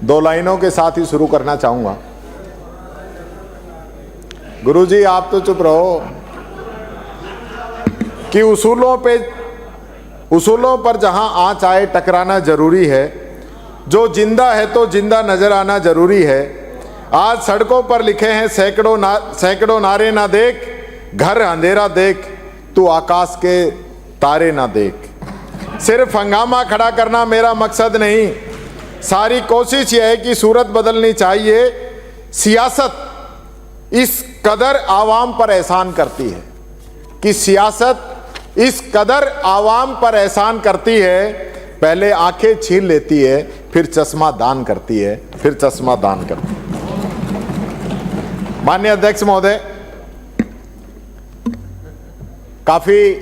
दो लाइनों के साथ ही शुरू करना चाहूंगा। गुरुजी आप तो चुप रहो कि उसूलों पर जहां आंच आए टकराना जरूरी है, जो जिंदा है तो जिंदा नजर आना जरूरी है। आज सड़कों पर लिखे हैं सैकड़ों नारे, ना देख घर अंधेरा देख, तू आकाश के तारे ना देख। सिर्फ हंगामा खड़ा करना मेरा मकसद नहीं, सारी कोशिश यह है कि सूरत बदलनी चाहिए। सियासत इस कदर आवाम पर एहसान करती है कि सियासत इस कदर आवाम पर एहसान करती है, पहले आंखें छीन लेती है, फिर चश्मा दान करती है, फिर चश्मा दान करती है। माननीय अध्यक्ष महोदय, काफी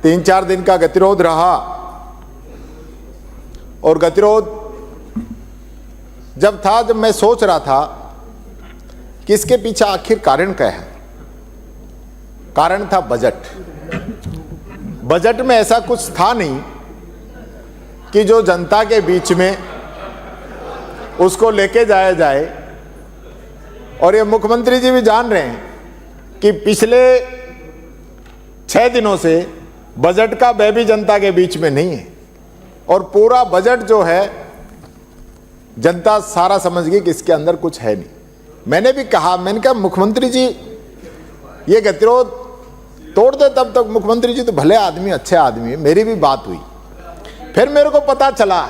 3-4 दिन का गतिरोध रहा और गतिरोध जब मैं सोच रहा था कि इसके पीछे आखिर कारण क्या है। कारण था बजट। बजट में ऐसा कुछ था नहीं कि जो जनता के बीच में उसको लेके जाया जाए। और ये मुख्यमंत्री जी भी जान रहे हैं कि पिछले 6 दिनों से बजट का व्यय भी जनता के बीच में नहीं है और पूरा बजट जो है जनता सारा समझ गई कि इसके अंदर कुछ है नहीं। मैंने भी कहा, मैंने कहा मुख्यमंत्री जी ये गतिरोध तोड़ दे, तब तक मुख्यमंत्री जी तो भले आदमी, अच्छे आदमी है। मेरी भी बात हुई, फिर मेरे को पता चला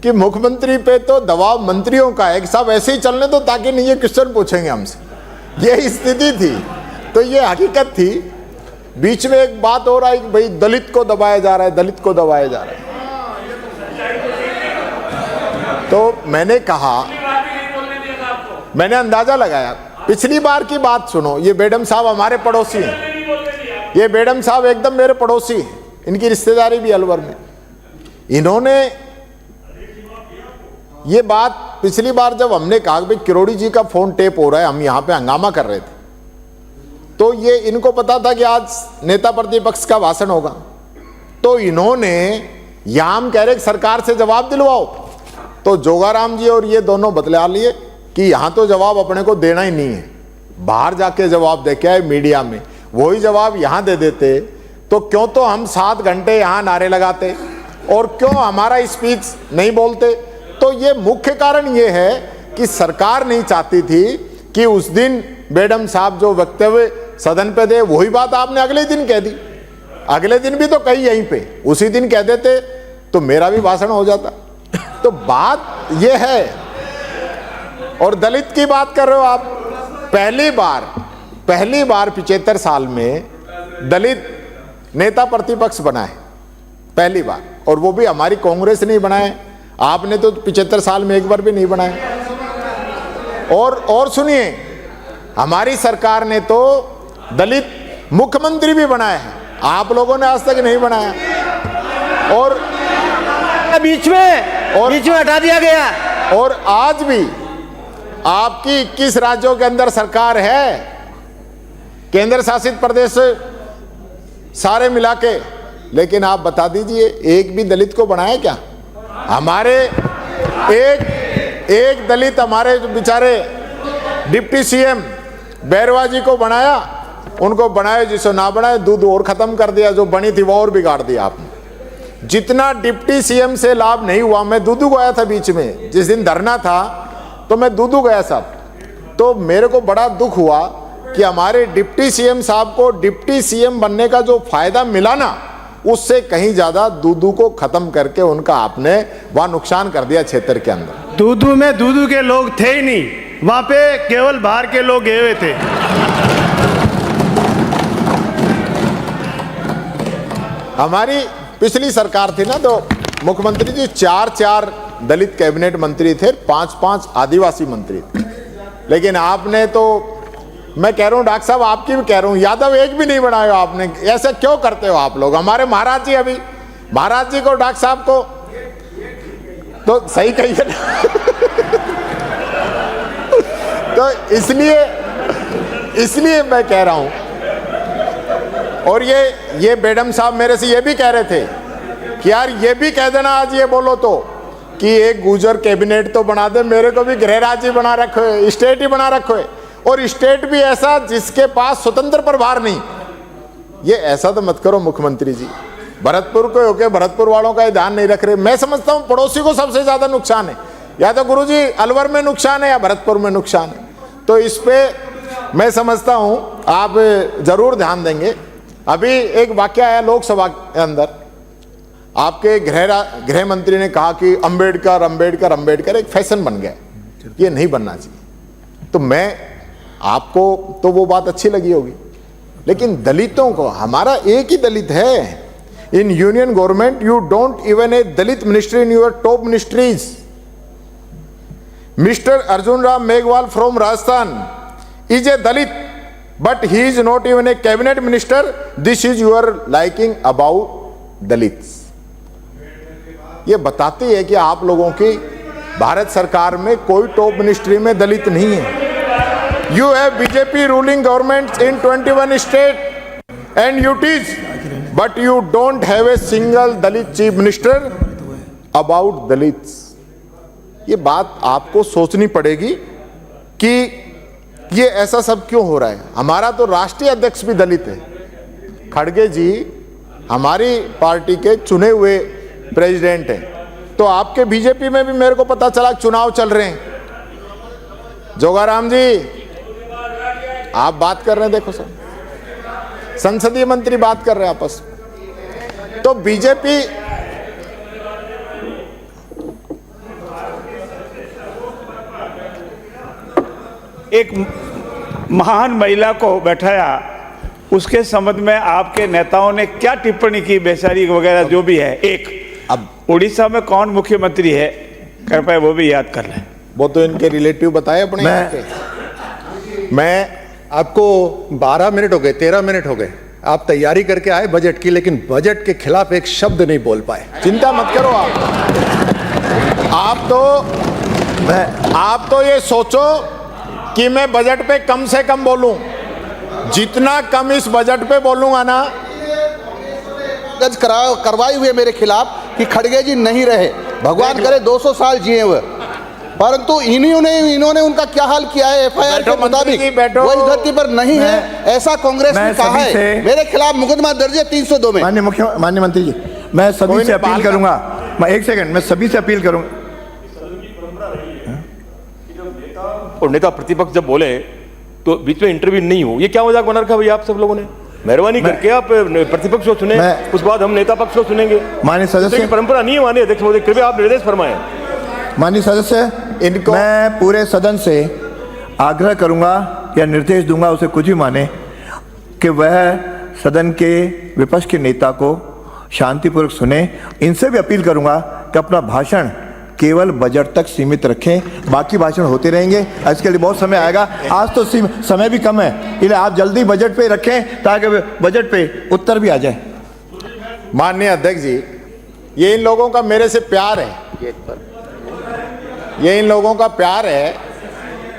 कि मुख्यमंत्री पे तो दबाव मंत्रियों का है कि सब ऐसे ही चलने दो ताकि नहीं ये क्वेश्चन पूछेंगे हमसे। ये स्थिति थी, तो ये हकीकत थी। बीच में एक बात हो रहा है कि भाई दलित को दबाया जा रहा है, दलित को दबाया जा रहा है। तो मैंने कहा, मैंने अंदाजा लगाया, पिछली बार की बात सुनो। ये बेडम साहब हमारे पड़ोसी हैं, ये बेडम साहब एकदम मेरे पड़ोसी हैं, इनकी रिश्तेदारी भी अलवर में। इन्होंने ये बात पिछली बार जब हमने कहा कि किरोड़ी जी का फोन टेप हो रहा है, हम यहां पे हंगामा कर रहे थे, तो ये इनको पता था कि आज नेता प्रतिपक्ष का भाषण होगा, तो इन्होंने यहां हम कह रहे सरकार से जवाब दिलवाओ, तो जोगाराम जी और ये दोनों बतला लिए कि यहां तो जवाब अपने को देना ही नहीं है, बाहर जाके जवाब दे के आए मीडिया में। वही जवाब यहां दे देते तो क्यों तो हम 7 घंटे यहां नारे लगाते और क्यों हमारा स्पीच नहीं बोलते। तो ये मुख्य कारण ये है कि सरकार नहीं चाहती थी कि उस दिन बेडम साहब जो वक्तव्य सदन पे दे, वही बात आपने अगले दिन कह दी। अगले दिन भी तो कही यहीं पे, उसी दिन कह देते तो मेरा भी भाषण हो जाता। तो बात ये है। और दलित की बात कर रहे हो आप, पहली बार 75 साल में दलित नेता प्रतिपक्ष बना है, पहली बार। और वो भी हमारी कांग्रेस नहीं बनाए, आपने तो 75 साल में एक बार भी नहीं बनाया। और सुनिए, हमारी सरकार ने तो दलित मुख्यमंत्री भी बनाया है, आप लोगों ने आज तक नहीं बनाया। और बीच में हटा दिया गया। और आज भी आपकी 21 राज्यों के अंदर सरकार है, केंद्र शासित प्रदेश सारे मिला के, लेकिन आप बता दीजिए एक भी दलित को बनाया क्या? हमारे एक दलित हमारे बेचारे डिप्टी सीएम बैरवा जी को बनाया, उनको बनाए जिसे ना बनाए, दूध और खत्म कर दिया, जो बनी थी वो और बिगाड़ दिया आपने। जितना डिप्टी सीएम से लाभ नहीं हुआ, मैं दूधू गया था बीच में, जिस दिन धरना था तो मैं दूधू गया साहब, तो मेरे को बड़ा दुख हुआ कि हमारे डिप्टी सीएम साहब को डिप्टी सीएम बनने का जो फायदा मिला ना, उससे कहीं ज्यादा दूधू को खत्म करके उनका आपने वहां नुकसान कर दिया क्षेत्र के अंदर। दूधू में दूधू के लोग थे ही नहीं, वहां पे केवल बाहर के लोग गए हुए थे। हमारी पिछली सरकार थी ना, तो मुख्यमंत्री जी 4 दलित कैबिनेट मंत्री थे, 5 आदिवासी मंत्री थे। लेकिन आपने तो, मैं कह रहा हूं डॉक्टर साहब, आपकी भी कह रहा हूं, यादव एक भी नहीं बनाया आपने। ऐसे क्यों करते हो आप लोग? हमारे महाराज जी, अभी महाराज जी को, डॉक्टर साहब को तो सही कहिए ना। तो इसलिए मैं कह रहा हूं। और ये बेडम साहब मेरे से ये भी कह रहे थे कि यार ये भी कह देना आज, ये बोलो तो कि एक गुजर कैबिनेट तो बना दे, मेरे को भी गृह राज्य बना रखो है, स्टेट ही बना रखो है, और स्टेट भी ऐसा जिसके पास स्वतंत्र प्रभार नहीं। ये ऐसा तो मत करो मुख्यमंत्री जी। भरतपुर को होके भरतपुर वालों का ध्यान नहीं रख रहे। मैं समझता हूं पड़ोसी को सबसे ज्यादा नुकसान है, या तो गुरुजी अलवर में नुकसान है या भरतपुर में नुकसान है। तो इस पे मैं समझता हूं आप जरूर ध्यान देंगे। अभी एक वाकया आया लोकसभा के अंदर, आपके गृह मंत्री ने कहा कि अंबेडकर अंबेडकर अंबेडकर एक फैशन बन गया, ये नहीं बनना चाहिए। तो मैं आपको तो वो बात अच्छी लगी होगी, लेकिन दलितों को, हमारा एक ही दलित है in union government. You don't even a Dalit ministry in your top ministries. Mister Arjun Ram Meghwal from Rajasthan is a Dalit, but he is not even a cabinet minister. This is your liking about Dalits. ये बताती है कि आप लोगों की भारत सरकार में कोई टॉप मिनिस्ट्री में दलित नहीं है। You have BJP ruling governments in 21 states and UTs, but you don't have a single Dalit chief minister about Dalits. ये बात आपको सोचनी पड़ेगी कि ये ऐसा सब क्यों हो रहा है। हमारा तो राष्ट्रीय अध्यक्ष भी दलित है। खड़गे जी हमारी पार्टी के चुने हुए प्रेसिडेंट हैं, तो आपके बीजेपी में भी मेरे को पता चला चुनाव चल रहे हैं। जोगाराम जी आप बात कर रहे हैं, देखो सर, संसदीय मंत्री बात कर रहे हैं आपस में। तो बीजेपी एक महान महिला को बैठाया, उसके संबंध में आपके नेताओं ने क्या टिप्पणी की, बेचारी वगैरह जो भी है। एक अब उड़ीसा में कौन मुख्यमंत्री है, कृपया वो भी याद कर लें। वो तो इनके रिलेटिव बताए अपने। मैं आपको 12 मिनट हो गए, 13 मिनट हो गए, आप तैयारी करके आए बजट की, लेकिन बजट के खिलाफ एक शब्द नहीं बोल पाए। चिंता मत करो आप तो ये सोचो कि मैं बजट पे कम से कम बोलूं। जितना कम इस बजट पे बोलूंगा ना, करवाए हुए मेरे खिलाफ कि खड़गे जी नहीं रहे, भगवान करे 200 साल जिए हुए, परंतु इन्होंने उनका क्या हाल किया है। एफआईआर के मुताबिक वो इस धरती पर नहीं है, ऐसा कांग्रेस ने कहा है। मेरे खिलाफ मुकदमा दर्ज है 302 में। माननीय मंत्री जी, मैं सभी से अपील करूंगा, मैं एक सेकंड, मैं सभी से अपील करूंगा। और नेता प्रतिपक्ष जब बोले तो बीच में इंटरव्यू नहीं हो, ये क्या मजाक बना रखा भैया आप सब लोगों ने। मेहरबानी करके आप प्रतिपक्ष को सुने, उसके बाद हम नेता पक्ष को सुनेंगे। माननीय सदस्य, परंपरा नहीं है माननीय अध्यक्ष महोदय, कृपया आप निर्देश फरमाएं। माननीय सदस्य, इनको मैं पूरे सदन से आग्रह करूंगा या निर्देश दूंगा, उसे कुछ भी माने, कि वह सदन के विपक्ष के नेता को शांतिपूर्वक सुने। इनसे भी अपील करूंगा कि अपना भाषण केवल बजट तक सीमित रखें, बाकी भाषण होते रहेंगे। इसके लिए बहुत समय आएगा, आज तो समय भी कम है, इसलिए आप जल्दी बजट पे रखें ताकि बजट पे उत्तर भी आ जाए। माननीय अध्यक्ष जी, ये इन लोगों का मेरे से प्यार है, ये इन लोगों का प्यार है,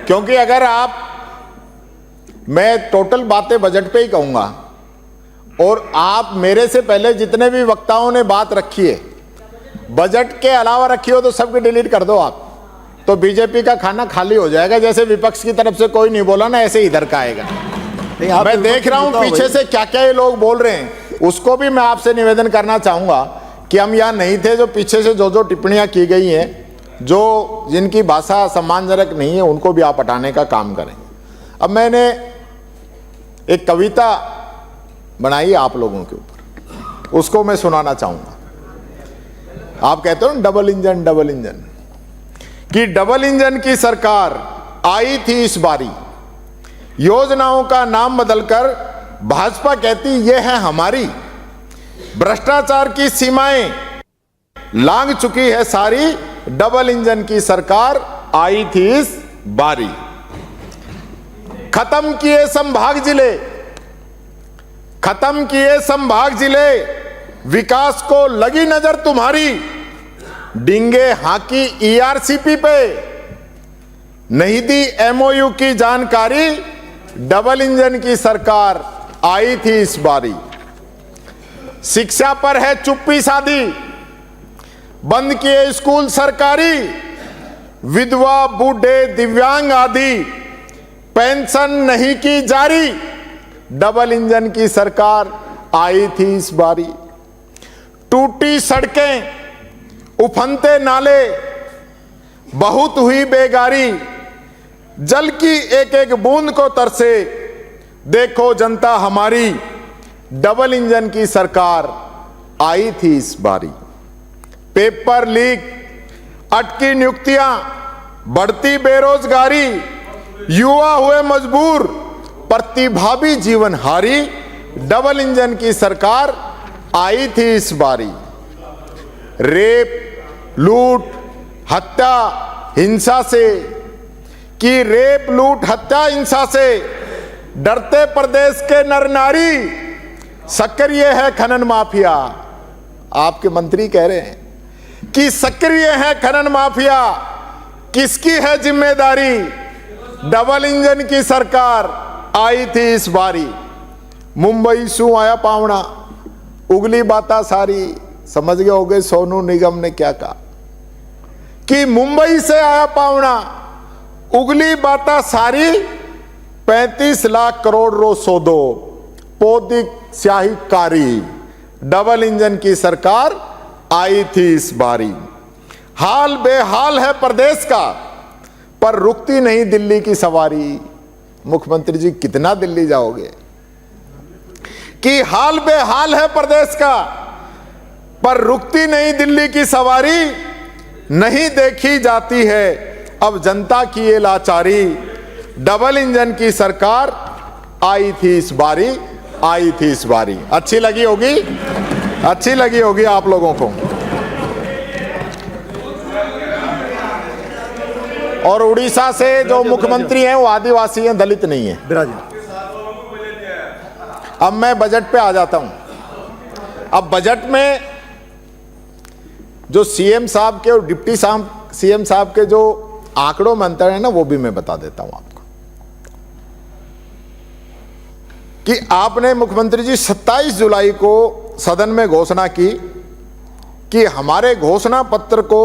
क्योंकि अगर मैं टोटल बातें बजट पे ही कहूंगा और आप मेरे से पहले जितने भी वक्ताओं ने बात रखी है बजट के अलावा रखी हो तो सबके डिलीट कर दो आप, तो बीजेपी का खाना खाली हो जाएगा। जैसे विपक्ष की तरफ से कोई नहीं बोला ना, ऐसे इधर का आएगा। मैं देख रहा हूं पीछे से क्या क्या ये लोग बोल रहे हैं, उसको भी मैं आपसे निवेदन करना चाहूंगा कि हम यहाँ नहीं थे, जो पीछे से जो टिप्पणियां की गई हैं, जो जिनकी भाषा सम्मानजनक नहीं है, उनको भी आप हटाने का काम करें। अब मैंने एक कविता बनाई आप लोगों के ऊपर, उसको मैं सुनाना चाहूंगा। आप कहते हो डबल इंजन, कि डबल इंजन की सरकार आई थी इस बारी, योजनाओं का नाम बदलकर भाजपा कहती ये है हमारी, भ्रष्टाचार की सीमाएं लांघ चुकी है सारी, डबल इंजन की सरकार आई थी इस बारी। खत्म किए संभाग जिले, विकास को लगी नजर तुम्हारी, डिंगे हाकी ईआरसीपी पे, नहीं दी एमओयू की जानकारी, डबल इंजन की सरकार आई थी इस बारी। शिक्षा पर है चुप्पी साधी, बंद किए स्कूल सरकारी, विधवा, बूढ़े, दिव्यांग आदि पेंशन नहीं की जारी। डबल इंजन की सरकार आई थी इस बारी। टूटी सड़कें, उफनते नाले, बहुत हुई बेगारी, जल की एक एक बूंद को तरसे देखो जनता हमारी। डबल इंजन की सरकार आई थी इस बारी। पेपर लीक, अटकी नियुक्तियां, बढ़ती बेरोजगारी, युवा हुए मजबूर, प्रतिभावी जीवन हारी। डबल इंजन की सरकार आई थी इस बारी। रेप, लूट, हत्या, हिंसा से कि रेप, लूट, हत्या, हिंसा से डरते प्रदेश के नर नारी। सक्रिय है खनन माफिया। आपके मंत्री कह रहे हैं कि सक्रिय है खनन माफिया, किसकी है जिम्मेदारी? डबल इंजन की सरकार आई थी इस बारी। मुंबई सू आया पावना, उगली बाता सारी। समझ गए होगे सोनू निगम ने क्या कहा कि मुंबई से आया पावना, उगली बाता सारी, 35 लाख करोड़ रो सौदो, पौधिक स्याही कारी। डबल इंजन की सरकार आई थी इस बारी। हाल बेहाल है प्रदेश का, पर रुकती नहीं दिल्ली की सवारी। मुख्यमंत्री जी कितना दिल्ली जाओगे? कि हाल बेहाल है प्रदेश का, पर रुकती नहीं दिल्ली की सवारी। नहीं देखी जाती है अब जनता की ये लाचारी। डबल इंजन की सरकार आई थी इस बारी, आई थी इस बारी। अच्छी लगी होगी, अच्छी लगी होगी आप लोगों को। और उड़ीसा से जो मुख्यमंत्री हैं वो आदिवासी हैं, दलित नहीं है। अब मैं बजट पे आ जाता हूं। अब बजट में जो सीएम साहब के और डिप्टी सीएम साहब के जो आंकड़ों में अंतर है ना, वो भी मैं बता देता हूं आपको। कि आपने मुख्यमंत्री जी 27 जुलाई को सदन में घोषणा की कि हमारे घोषणा पत्र को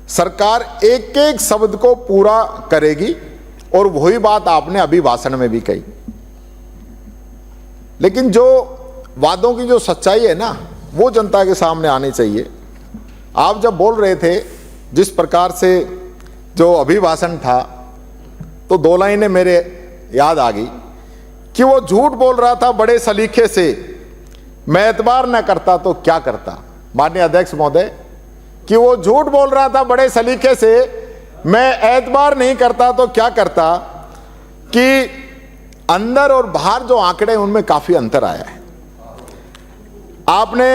सरकार एक एक शब्द को पूरा करेगी, और वही बात आपने अभी भाषण में भी कही। लेकिन जो वादों की जो सच्चाई है ना, वो जनता के सामने आनी चाहिए। आप जब बोल रहे थे जिस प्रकार से जो अभिभाषण था, तो दो लाइनें मेरे याद आ गई कि वो झूठ बोल रहा था बड़े सलीके से, मैं एतबार न करता तो क्या करता। माननीय अध्यक्ष महोदय, कि वो झूठ बोल रहा था बड़े सलीके से, मैं एतबार नहीं करता तो क्या करता। कि अंदर और बाहर जो आंकड़े उनमें काफी अंतर आया है। आपने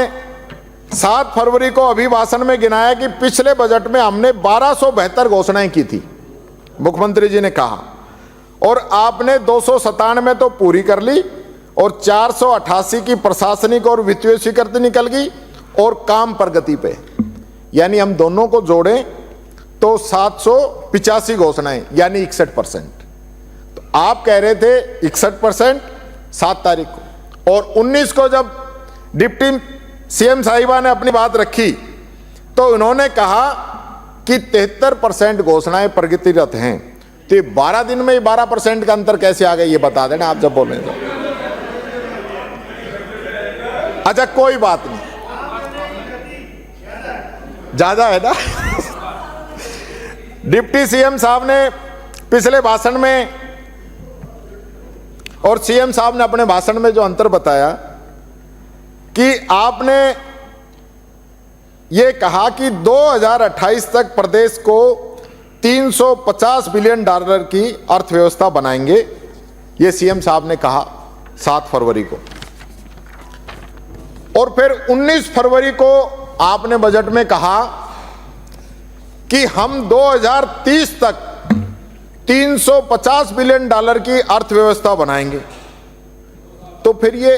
7 फरवरी को अभिभाषण में गिनाया कि पिछले बजट में हमने 1272 घोषणाएं की थी, मुख्यमंत्री जी ने कहा, और आपने 297 तो पूरी कर ली, और 488 की प्रशासनिक और वित्तीय स्वीकृति निकल गई, और काम प्रगति पे, यानी हम दोनों को जोड़ें तो 785 घोषणाएं, यानी 61%। तो आप कह रहे थे 61% 7 तारीख को, और 19 को जब डिप्टी सीएम साहिबा ने अपनी बात रखी तो उन्होंने कहा कि 73% घोषणाएं प्रगतिरत हैं। तो ये 12 दिन में ही 12% का अंतर कैसे आ गया, ये बता देना आप जब बोल रहे थे। अच्छा कोई बात नहीं, ज्यादा है ना। डिप्टी सीएम साहब ने पिछले भाषण में और सीएम साहब ने अपने भाषण में जो अंतर बताया कि आपने ये कहा कि 2028 तक प्रदेश को 350 बिलियन डॉलर की अर्थव्यवस्था बनाएंगे, ये सीएम साहब ने कहा 7 फरवरी को। और फिर 19 फरवरी को आपने बजट में कहा कि हम 2030 तक 350 बिलियन डॉलर की अर्थव्यवस्था बनाएंगे। तो फिर ये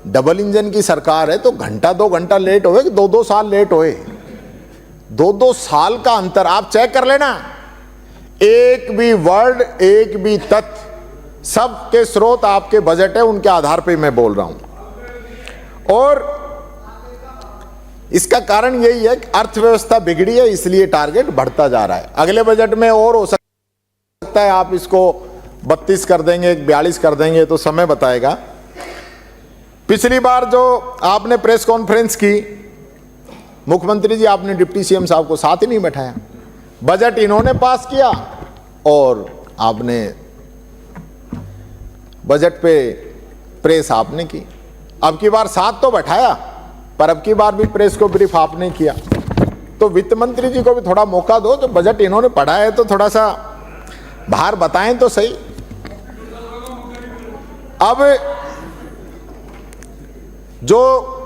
डबल इंजन की सरकार है, तो घंटा 2 घंटा लेट होए कि 2-2 साल लेट होए? 2-2 साल का अंतर आप चेक कर लेना। एक भी वर्ड, एक भी तथ्य, सबके स्रोत आपके बजट है, उनके आधार पे मैं बोल रहा हूं। और इसका कारण यही है कि अर्थव्यवस्था बिगड़ी है, इसलिए टारगेट बढ़ता जा रहा है। अगले बजट में और हो सकता है आप इसको 32 कर देंगे, 42 कर देंगे, तो समय बताएगा। पिछली बार जो आपने प्रेस कॉन्फ्रेंस की, मुख्यमंत्री जी आपने डिप्टी सीएम साहब को साथ ही नहीं बैठाया, बजट इन्होंने पास किया और आपने बजट पे प्रेस आपने की। अब की बार साथ तो बैठाया, पर अब की बार भी प्रेस को ब्रीफ आपने किया। तो वित्त मंत्री जी को भी थोड़ा मौका दो, जो बजट इन्होंने पढ़ा है तो थोड़ा सा बाहर बताएं तो सही। अब जो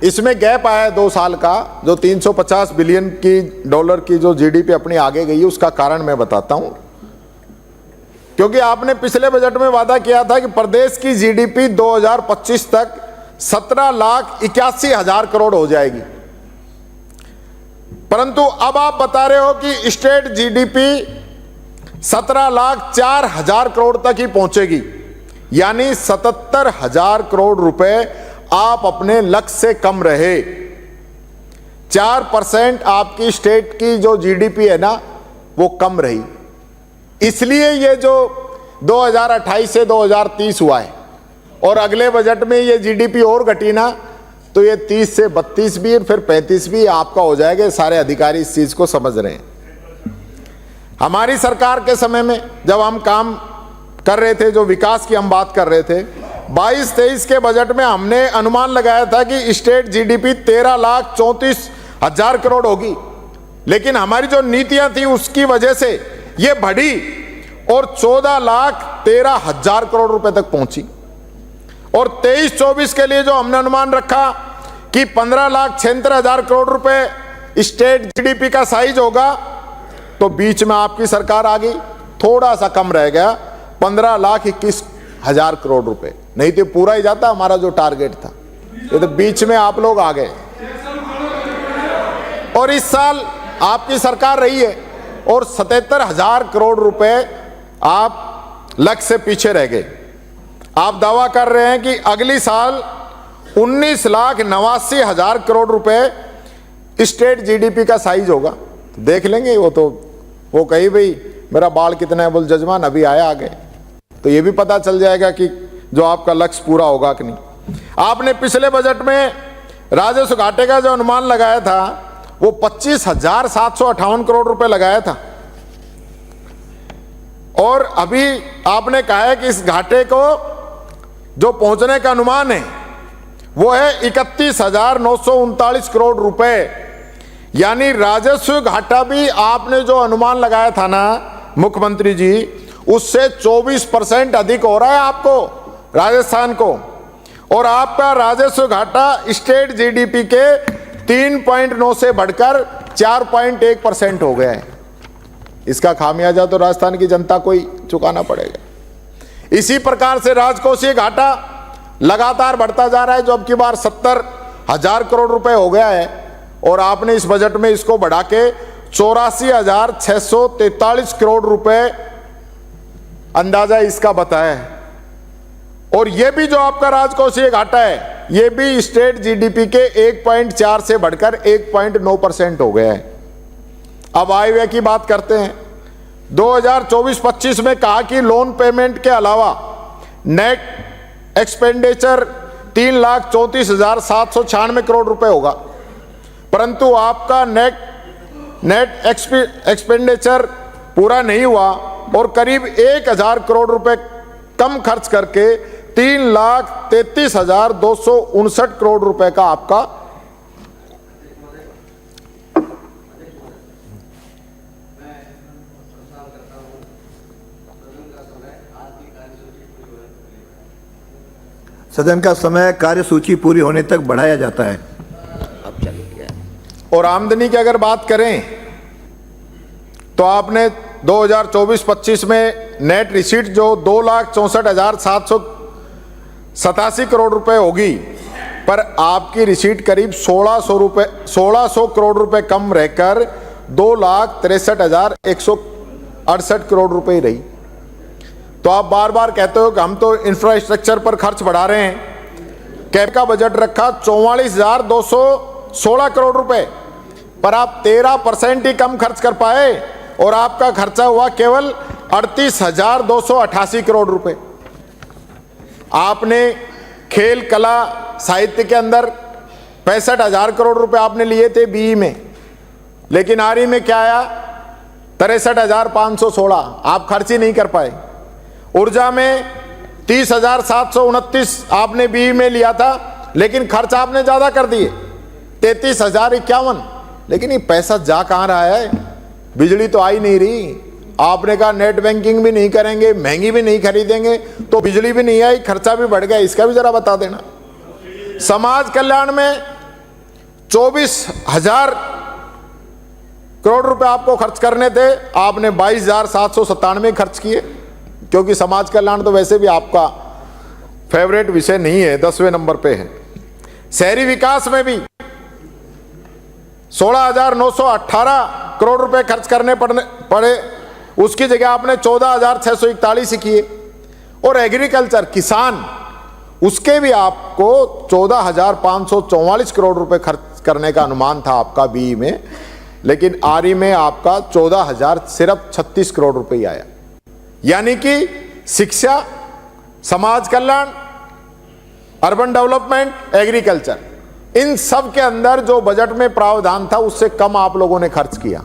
इसमें गैप आया है 2 साल का, जो 350 बिलियन की डॉलर की जो जीडीपी अपनी आगे गई है, उसका कारण मैं बताता हूं। क्योंकि आपने पिछले बजट में वादा किया था कि प्रदेश की जीडीपी 2025 तक 17,81,000 करोड़ हो जाएगी, परंतु अब आप बता रहे हो कि स्टेट जीडीपी 17,04,000 करोड़ तक ही पहुंचेगी, यानी 77,000 करोड़ रुपए आप अपने लक्ष्य से कम रहे। 4% आपकी स्टेट की जो जीडीपी है ना, वो कम रही। इसलिए ये जो 2028 से 2030 हुआ है, और अगले बजट में ये जीडीपी और घटी ना, तो ये 30 से 32 भी फिर 35 भी आपका हो जाएगा। सारे अधिकारी इस चीज को समझ रहे हैं। हमारी सरकार के समय में जब हम काम कर रहे थे, जो विकास की हम बात कर रहे थे, 22-23 के बजट में हमने अनुमान लगाया था कि स्टेट जीडीपी 13,34,000 करोड़ होगी, लेकिन हमारी जो नीतियां थी उसकी वजह से ये बढ़ी और 14,13,000 करोड़ रुपए तक पहुंची। और 23-24 के लिए जो हमने अनुमान रखा कि 15,76,000 करोड़ रुपए स्टेट जीडीपी का साइज होगा, तो बीच में आपकी सरकार आ गई, थोड़ा सा कम रह गया, 15,21,000 करोड़ रुपए। नहीं तो पूरा ही जाता हमारा जो टारगेट था, ये तो बीच में आप लोग आ गए। और इस साल आपकी सरकार रही है और 77,000 करोड़ रुपए आप लक्ष्य से पीछे रह गए। आप दावा कर रहे हैं कि अगली साल 19,89,000 करोड़ रुपए स्टेट जीडीपी का साइज होगा। तो देख लेंगे, वो कही भाई मेरा बाल कितना है, बोल जजमान अभी आया आगे, तो ये भी पता चल जाएगा कि जो आपका लक्ष्य पूरा होगा कि नहीं। आपने पिछले बजट में राजस्व घाटे का जो अनुमान लगाया था वो 25,758 करोड़ रुपए लगाया था, और अभी आपने कहा है कि इस घाटे को जो पहुंचने का अनुमान है वो है 31,939 करोड़ रुपए। यानी राजस्व घाटा भी आपने जो अनुमान लगाया था ना मुख्यमंत्री जी, उससे 24% अधिक हो रहा है आपको राजस्थान को, और आपका राजस्व घाटा स्टेट जीडीपी के 3.9 से बढ़कर 4.1% हो गया है। इसका खामियाजा तो राजस्थान की जनता को ही चुकाना पड़ेगा। इसी प्रकार से राजकोषीय घाटा लगातार बढ़ता जा रहा है, जो अब की बार 70,000 करोड़ रुपए हो गया है, और आपने इस बजट में इसको बढ़ा के 84,643 करोड़ रुपए अंदाजा इसका बताया है। और यह भी जो आपका राजकोषीय घाटा है, यह भी स्टेट जीडीपी के 1.4 से बढ़कर 1.9% हो गया है। अब आय व्यय की बात करते हैं। 2024-25 में कहा कि लोन पेमेंट के अलावा नेट एक्सपेंडिचर 3,34,796 करोड़ रुपए होगा, परंतु आपका नेट एक्सपेंडिचर पूरा नहीं हुआ और करीब 1,000 करोड़ रुपए कम खर्च करके 3,33,259 करोड़ रुपए का आपका सदन का समय कार्यसूची पूरी होने तक बढ़ाया जाता है। और आमदनी की अगर बात करें तो आपने 2024-25 में नेट रिसीट जो 2,64,787 करोड़ रुपए होगी, पर आपकी रिसीट करीब 1,600 करोड़ रुपए कम रहकर 2,63,168 करोड़ रुपए ही रही। तो आप बार बार कहते हो कि हम तो इंफ्रास्ट्रक्चर पर खर्च बढ़ा रहे हैं। कैब का बजट रखा 16 करोड़ रुपए, पर आप 13% ही कम खर्च कर पाए और आपका खर्चा हुआ केवल 38,288 करोड़ रुपए। आपने खेल कला साहित्य के अंदर 65,000 करोड़ रुपए आपने लिए थे बीई में, लेकिन आरई में क्या आया? 63,516, आप खर्च ही नहीं कर पाए। ऊर्जा में 30,729 आपने बीई में लिया था, लेकिन खर्च आपने ज्यादा कर दिए 33,051, लेकिन ये पैसा जा कहां रहा है? बिजली तो आई नहीं रही, आपने कहा नेट बैंकिंग भी नहीं करेंगे, महंगी भी नहीं खरीदेंगे, तो बिजली भी नहीं आई, खर्चा भी बढ़ गया, इसका भी जरा बता देना। समाज कल्याण में 24,000 करोड़ रुपए आपको खर्च करने थे, आपने 22,797 खर्च किए, क्योंकि समाज कल्याण तो वैसे भी आपका फेवरेट विषय नहीं है, 10वें नंबर पे है। शहरी विकास में भी 16,918 करोड़ रुपए खर्च करने पड़े, उसकी जगह आपने 14,641 किए। और एग्रीकल्चर किसान, उसके भी आपको 14,544 करोड़ रुपए खर्च करने का अनुमान था आपका बीई में, लेकिन आरई में आपका 14,000 सिर्फ 36 करोड़ रुपए ही आया। यानी कि शिक्षा, समाज कल्याण, अर्बन डेवलपमेंट, एग्रीकल्चर, इन सब के अंदर जो बजट में प्रावधान था उससे कम आप लोगों ने खर्च किया।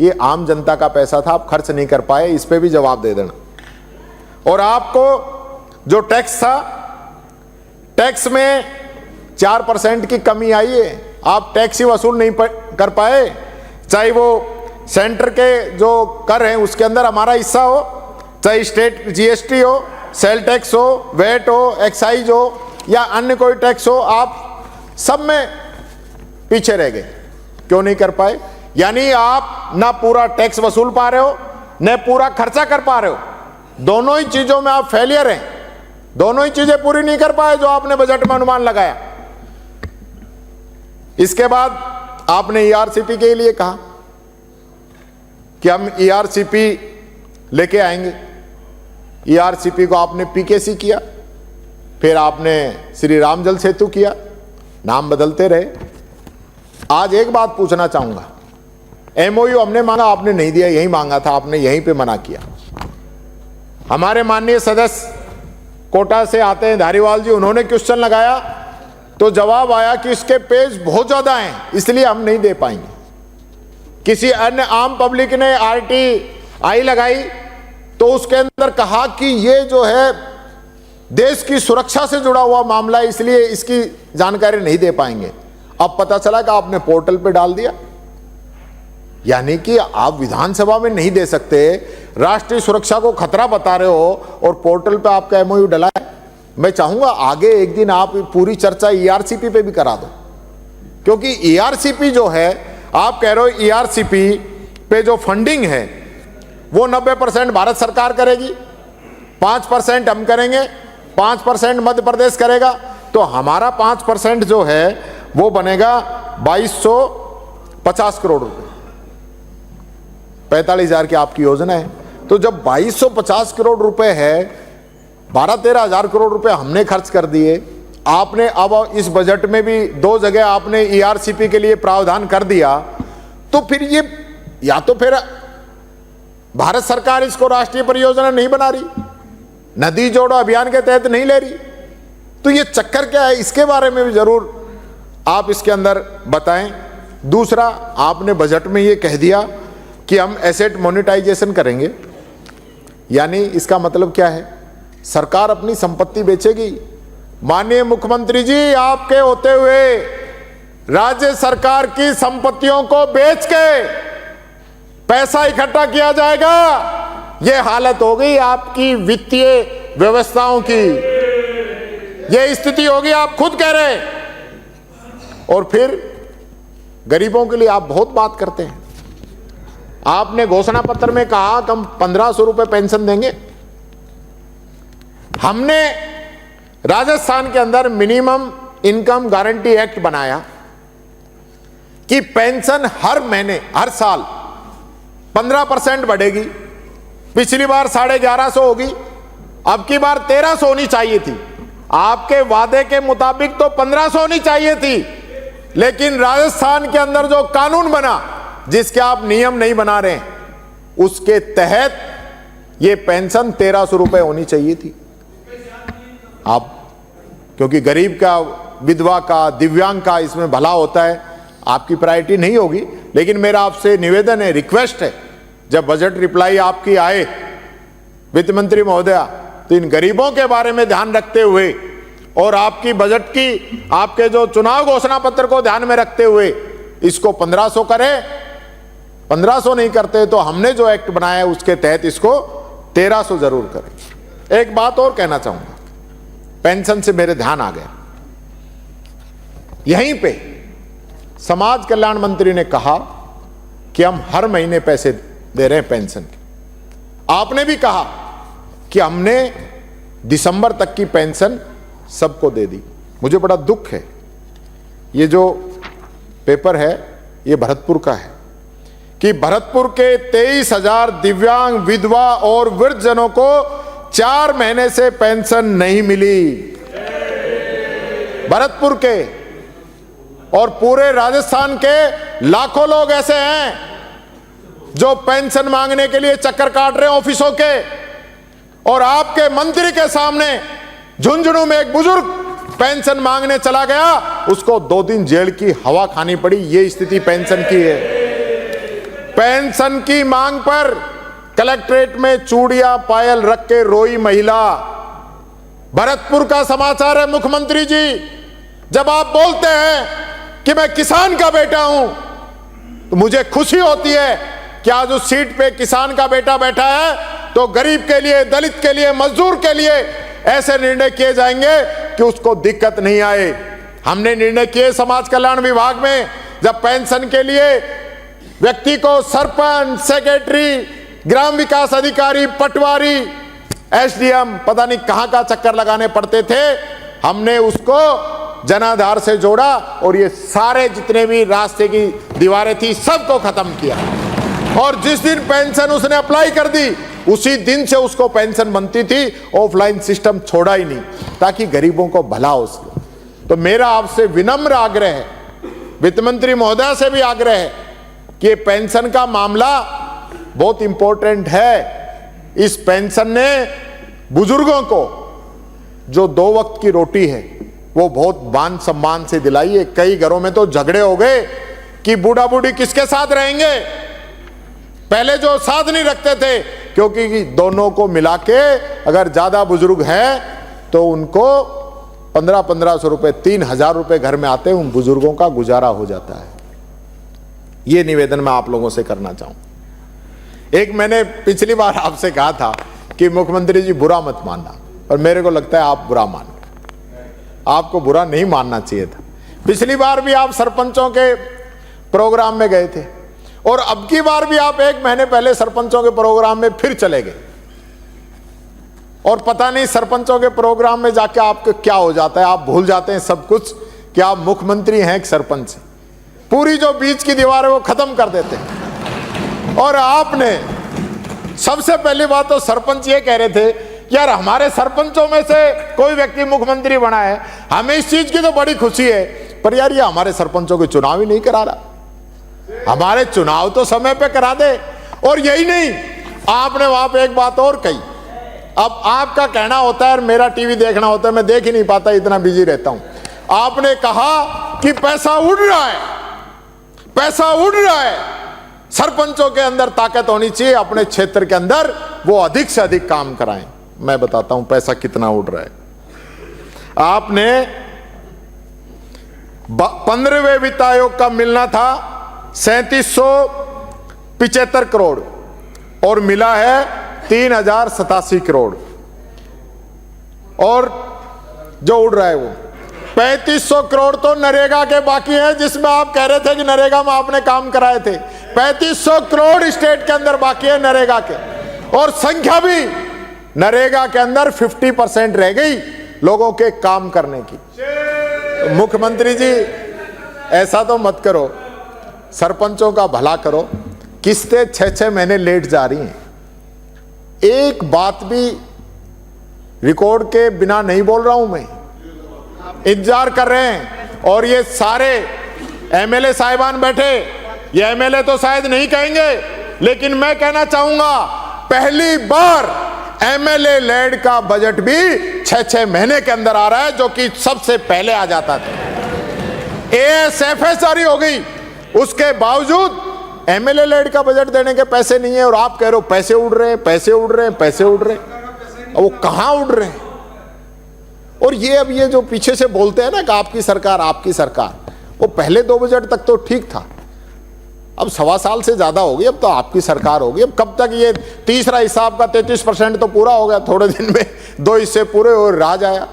ये आम जनता का पैसा था, आप खर्च नहीं कर पाए, इस पे भी जवाब दे देना। और आपको जो टैक्स था, टैक्स में 4% की कमी आई है, आप टैक्स ही वसूल नहीं कर पाए, चाहे वो सेंटर के जो कर हैं उसके अंदर हमारा हिस्सा हो, चाहे स्टेट जीएसटी हो, सेल टैक्स हो, वेट हो, एक्साइज हो या अन्य कोई टैक्स हो, आप सब में पीछे रह गए। क्यों नहीं कर पाए? यानी आप ना पूरा टैक्स वसूल पा रहे हो, न पूरा खर्चा कर पा रहे हो, दोनों ही चीजों में आप फेलियर हैं, दोनों ही चीजें पूरी नहीं कर पाए जो आपने बजट में अनुमान लगाया। इसके बाद आपने ईआरसीपी के लिए कहा कि हम ईआरसीपी लेके आएंगे, ईआरसीपी को आपने पीकेसी किया, फिर आपने श्री राम जल सेतु किया, नाम बदलते रहे। आज एक बात पूछना चाहूंगा, एमओयू हमने मांगा, आपने नहीं दिया, यही मांगा था आपने, यहीं पे मना किया। हमारे माननीय सदस्य कोटा से आते हैं धारीवाल जी, उन्होंने क्वेश्चन लगाया तो जवाब आया कि इसके पेज बहुत ज्यादा हैं, इसलिए हम नहीं दे पाएंगे। किसी अन्य आम पब्लिक ने आरटीआई लगाई तो उसके अंदर कहा कि ये जो है देश की सुरक्षा से जुड़ा हुआ मामला है, इसलिए इसकी जानकारी नहीं दे पाएंगे। अब पता चला कि आपने पोर्टल पे डाल दिया, यानी कि आप विधानसभा में नहीं दे सकते, राष्ट्रीय सुरक्षा को खतरा बता रहे हो और पोर्टल पे आपका एमओयू डला है। मैं चाहूंगा आगे एक दिन आप पूरी चर्चा ईआरसीपी पे भी करा दो, क्योंकि ईआरसीपी जो है, आप कह रहे हो ईआरसीपी पे जो फंडिंग है वो 90% भारत सरकार करेगी, 5% हम करेंगे, 5% मध्य प्रदेश करेगा, तो हमारा 5% जो है वो बनेगा 2250 करोड़ रुपए। 45,000 की आपकी योजना है, तो जब 2250 करोड़ रुपए है, 12-13 हजार करोड़ रुपए हमने खर्च कर दिए, आपने अब इस बजट में भी 2 जगह आपने ईआरसीपी के लिए प्रावधान कर दिया, तो फिर ये या तो फिर भारत सरकार इसको राष्ट्रीय परियोजना नहीं बना रही, नदी जोड़ो अभियान के तहत नहीं ले रही, तो ये चक्कर क्या है, इसके बारे में भी जरूर आप इसके अंदर बताएं। दूसरा, आपने बजट में ये कह दिया कि हम एसेट मोनेटाइजेशन करेंगे, यानी इसका मतलब क्या है, सरकार अपनी संपत्ति बेचेगी। माननीय मुख्यमंत्री जी, आपके होते हुए राज्य सरकार की संपत्तियों को बेच के पैसा इकट्ठा किया जाएगा, यह हालत हो गई आपकी वित्तीय व्यवस्थाओं की, यह स्थिति होगी, आप खुद कह रहे हैं। और फिर गरीबों के लिए आप बहुत बात करते हैं, आपने घोषणा पत्र में कहा कि हम 1500 रुपए पेंशन देंगे। हमने राजस्थान के अंदर मिनिमम इनकम गारंटी एक्ट बनाया कि पेंशन हर महीने, हर साल 15% बढ़ेगी। पिछली बार 1150 होगी, अब की बार 1300 होनी चाहिए थी। आपके वादे के मुताबिक तो 1500 होनी चाहिए थी, लेकिन राजस्थान के अंदर जो कानून बना, जिसके आप नियम नहीं बना रहे हैं, उसके तहत ये पेंशन 1300 रुपए होनी चाहिए थी। आप क्योंकि गरीब का, विधवा का, दिव्यांग का इसमें भला होता है, आपकी प्रायोरिटी नहीं होगी। लेकिन मेरा आपसे निवेदन है, रिक्वेस्ट है, जब बजट रिप्लाई आपकी आए वित्त मंत्री महोदया, तो इन गरीबों के बारे में ध्यान रखते हुए और आपकी बजट की, आपके जो चुनाव घोषणा पत्र को ध्यान में रखते हुए इसको 1500 करें। 1500 नहीं करते तो हमने जो एक्ट बनाया है उसके तहत इसको 1300 जरूर करें। एक बात और कहना चाहूंगा, पेंशन से मेरे ध्यान आ गया, यहीं पे समाज कल्याण मंत्री ने कहा कि हम हर महीने पैसे दे रहे हैं पेंशन के। आपने भी कहा कि हमने दिसंबर तक की पेंशन सबको दे दी। मुझे बड़ा दुख है, ये जो पेपर है ये भरतपुर का है कि भरतपुर के 23,000 दिव्यांग, विधवा और वृद्धजनों को 4 महीने से पेंशन नहीं मिली। भरतपुर के और पूरे राजस्थान के लाखों लोग ऐसे हैं जो पेंशन मांगने के लिए चक्कर काट रहे हैं ऑफिसों के, और आपके मंत्री के सामने झुंझुनू में एक बुजुर्ग पेंशन मांगने चला गया, उसको 2 दिन जेल की हवा खानी पड़ी। ये स्थिति पेंशन की है। पेंशन की मांग पर कलेक्ट्रेट में चूड़ियां पायल रख के रोई महिला। भरतपुर का समाचार है मुख्यमंत्री जी। जब आप बोलते हैं कि मैं किसान का बेटा हूं, तो मुझे खुशी होती है कि आज उस सीट पे किसान का बेटा बैठा है, तो गरीब के लिए, दलित के लिए, मजदूर के लिए ऐसे निर्णय किए जाएंगे कि उसको दिक्कत नहीं आए। हमने निर्णय किए समाज कल्याण विभाग में, जब पेंशन के लिए व्यक्ति को सरपंच, सेक्रेटरी, ग्राम विकास अधिकारी, पटवारी, एसडीएम पता नहीं कहां का चक्कर लगाने पड़ते थे, हमने उसको जनाधार से जोड़ा और ये सारे जितने भी रास्ते की दीवारें थी सबको खत्म किया। और जिस दिन पेंशन उसने अप्लाई कर दी उसी दिन से उसको पेंशन बनती थी। ऑफलाइन सिस्टम छोड़ा ही नहीं ताकि गरीबों को भला हो सके। तो मेरा आपसे विनम्र आग्रह है, वित्त मंत्री महोदया से भी आग्रह है कि पेंशन का मामला बहुत इंपॉर्टेंट है। इस पेंशन ने बुजुर्गों को जो 2 वक्त की रोटी है वो बहुत मान सम्मान से दिलाई है। कई घरों में तो झगड़े हो गए कि बूढ़ा बूढ़ी किसके साथ रहेंगे, पहले जो साथ नहीं रखते थे, क्योंकि दोनों को मिला के अगर ज्यादा बुजुर्ग हैं तो उनको 1500 रुपए, 3000 रुपए घर में आते हैं, उन बुजुर्गों का गुजारा हो जाता है। ये निवेदन मैं आप लोगों से करना चाहूं। एक मैंने पिछली बार आपसे कहा था कि मुख्यमंत्री जी बुरा मत मानना, पर मेरे को लगता है आप बुरा मान रहे। आपको बुरा नहीं मानना चाहिए था। पिछली बार भी आप सरपंचों के प्रोग्राम में गए थे और अब की बार भी आप 1 महीने पहले सरपंचों के प्रोग्राम में फिर चले गए, और पता नहीं सरपंचों के प्रोग्राम में जाके आपको क्या हो जाता है, आप भूल जाते हैं सब कुछ कि आप मुख्यमंत्री हैं एक सरपंच से। पूरी जो बीच की दीवार है वो खत्म कर देते हैं। और आपने सबसे पहली बात तो सरपंच ये कह रहे थे यार हमारे सरपंचों में से कोई व्यक्ति मुख्यमंत्री बना है, हमें इस चीज की तो बड़ी खुशी है, पर यार ये हमारे सरपंचों के चुनाव ही नहीं करा रहा, हमारे चुनाव तो समय पे करा दे। और यही नहीं, आपने वहां पे एक बात और कही। अब आपका कहना होता है और मेरा टीवी देखना होता है, मैं देख ही नहीं पाता, इतना बिजी रहता हूं। आपने कहा कि पैसा उड़ रहा है, पैसा उड़ रहा है, सरपंचों के अंदर ताकत होनी चाहिए, अपने क्षेत्र के अंदर वो अधिक से अधिक काम कराएं। मैं बताता हूं पैसा कितना उड़ रहा है। आपने 15वें वित्त आयोग का मिलना था 3775 करोड़ और मिला है 3087 करोड़, और जो उड़ रहा है वो 3500 करोड़ तो नरेगा के बाकी हैं, जिसमें आप कह रहे थे कि नरेगा में आपने काम कराए थे। 3500 करोड़ स्टेट के अंदर बाकी है नरेगा के, और संख्या भी नरेगा के अंदर 50% रह गई लोगों के काम करने की। तो मुख्यमंत्री जी ऐसा तो मत करो, सरपंचों का भला करो। किस्तें 6-6 महीने लेट जा रही हैं, एक बात भी रिकॉर्ड के बिना नहीं बोल रहा हूं मैं, इंतजार कर रहे हैं। और ये सारे एमएलए साहिबान बैठे, ये एमएलए तो शायद नहीं कहेंगे, लेकिन मैं कहना चाहूंगा पहली बार एमएलए लेड का बजट भी 6-6 महीने के अंदर आ रहा है, जो कि सबसे पहले आ जाता था। एएसएफए जारी हो गई, उसके बावजूद एमएलए लेड का बजट देने के पैसे नहीं है, और आप कह रहे हो पैसे उड़ रहे हैं, पैसे उड़ रहे हैं, पैसे उड़ रहे हैं। वो कहां उड़ रहे हैं? और ये अब ये जो पीछे से बोलते हैं ना कि आपकी सरकार, आपकी सरकार, वो पहले 2 बजट तक तो ठीक था, अब 1.25 साल से ज्यादा हो गई, अब तो आपकी सरकार होगी। अब कब तक ये तीसरा हिसाब का 33% तो पूरा हो गया, थोड़े दिन में 2 हिस्से पूरे और राज आया।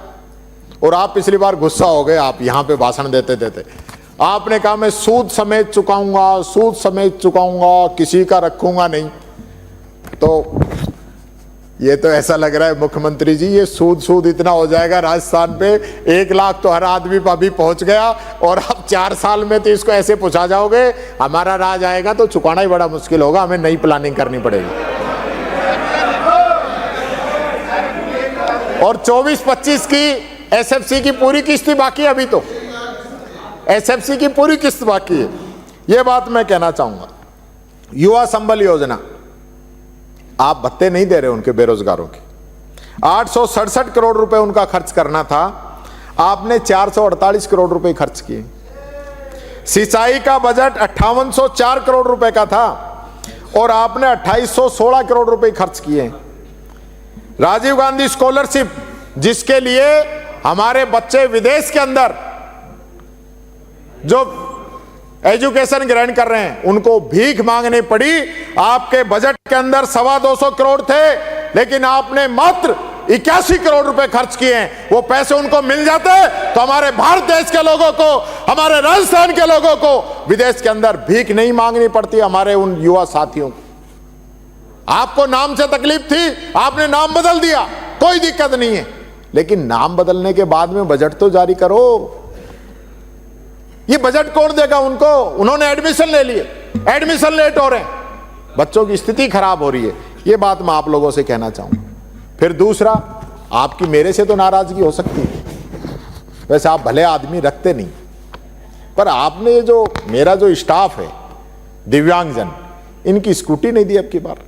और आप पिछली बार गुस्सा हो गए, आप यहां पे भाषण देते देते आपने कहा मैं सूद समेत चुकाऊंगा, सूद समेत चुकाऊंगा, किसी का रखूंगा नहीं। तो ये तो ऐसा लग रहा है मुख्यमंत्री जी, ये सूद इतना हो जाएगा राजस्थान पे, 1 लाख तो हर आदमी पर अभी पहुंच गया, और अब 4 साल में तो इसको ऐसे पूछा जाओगे हमारा राज आएगा तो चुकाना ही बड़ा मुश्किल होगा, हमें नई प्लानिंग करनी पड़ेगी। और 24-25 की एसएफसी की पूरी किस्त बाकी है, अभी तो एसएफसी की पूरी किस्त बाकी है। यह बात मैं कहना चाहूंगा। युवा संबल योजना, आप भत्ते नहीं दे रहे उनके बेरोजगारों के, 867 करोड़ रुपए उनका खर्च करना था, आपने 448 करोड़ रुपए खर्च किए। सिंचाई का बजट 5804 करोड़ रुपए का था, और आपने 2816 करोड़ रुपए खर्च किए। राजीव गांधी स्कॉलरशिप, जिसके लिए हमारे बच्चे विदेश के अंदर जो एजुकेशन ग्रहण कर रहे हैं, उनको भीख मांगनी पड़ी। आपके बजट के अंदर 225 करोड़ थे, लेकिन आपने मात्र 81 करोड़ रुपए खर्च किए हैं। वो पैसे उनको मिल जाते तो हमारे भारत देश के लोगों को, हमारे राजस्थान के लोगों को विदेश के अंदर भीख नहीं मांगनी पड़ती, हमारे उन युवा साथियों को। आपको नाम से तकलीफ थी, आपने नाम बदल दिया, कोई दिक्कत नहीं है, लेकिन नाम बदलने के बाद में बजट तो जारी करो। ये बजट कौन देगा उनको? उन्होंने एडमिशन ले लिए, एडमिशन लेट हो रहे हैं, बच्चों की स्थिति खराब हो रही है। ये बात मैं आप लोगों से कहना चाहूंगा। फिर दूसरा, आपकी मेरे से तो नाराजगी हो सकती है, वैसे आप भले आदमी रखते नहीं, पर आपने जो मेरा जो स्टाफ है दिव्यांगजन, इनकी स्कूटी नहीं दी अब की बार,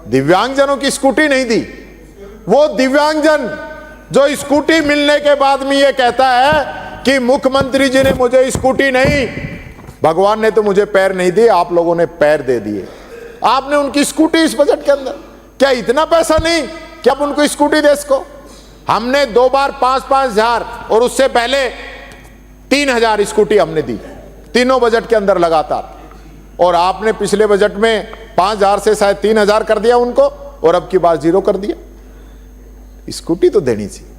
दिव्यांगजनों की स्कूटी नहीं दी। वो दिव्यांगजन जो स्कूटी मिलने के बाद में ये कहता है कि मुख्यमंत्री जी ने मुझे स्कूटी नहीं, भगवान ने तो मुझे पैर नहीं दिए, आप लोगों ने पैर दे दिए। आपने उनकी स्कूटी इस बजट के अंदर, क्या इतना पैसा नहीं कि अब उनको स्कूटी दे सको? हमने 2 बार 5-5 हजार और उससे पहले 3000 स्कूटी हमने दी, तीनों बजट के अंदर लगातार। और आपने पिछले बजट में 5000 से शायद 3000 कर दिया उनको, और अब की बार 0 कर दिया। स्कूटी तो देनी चाहिए।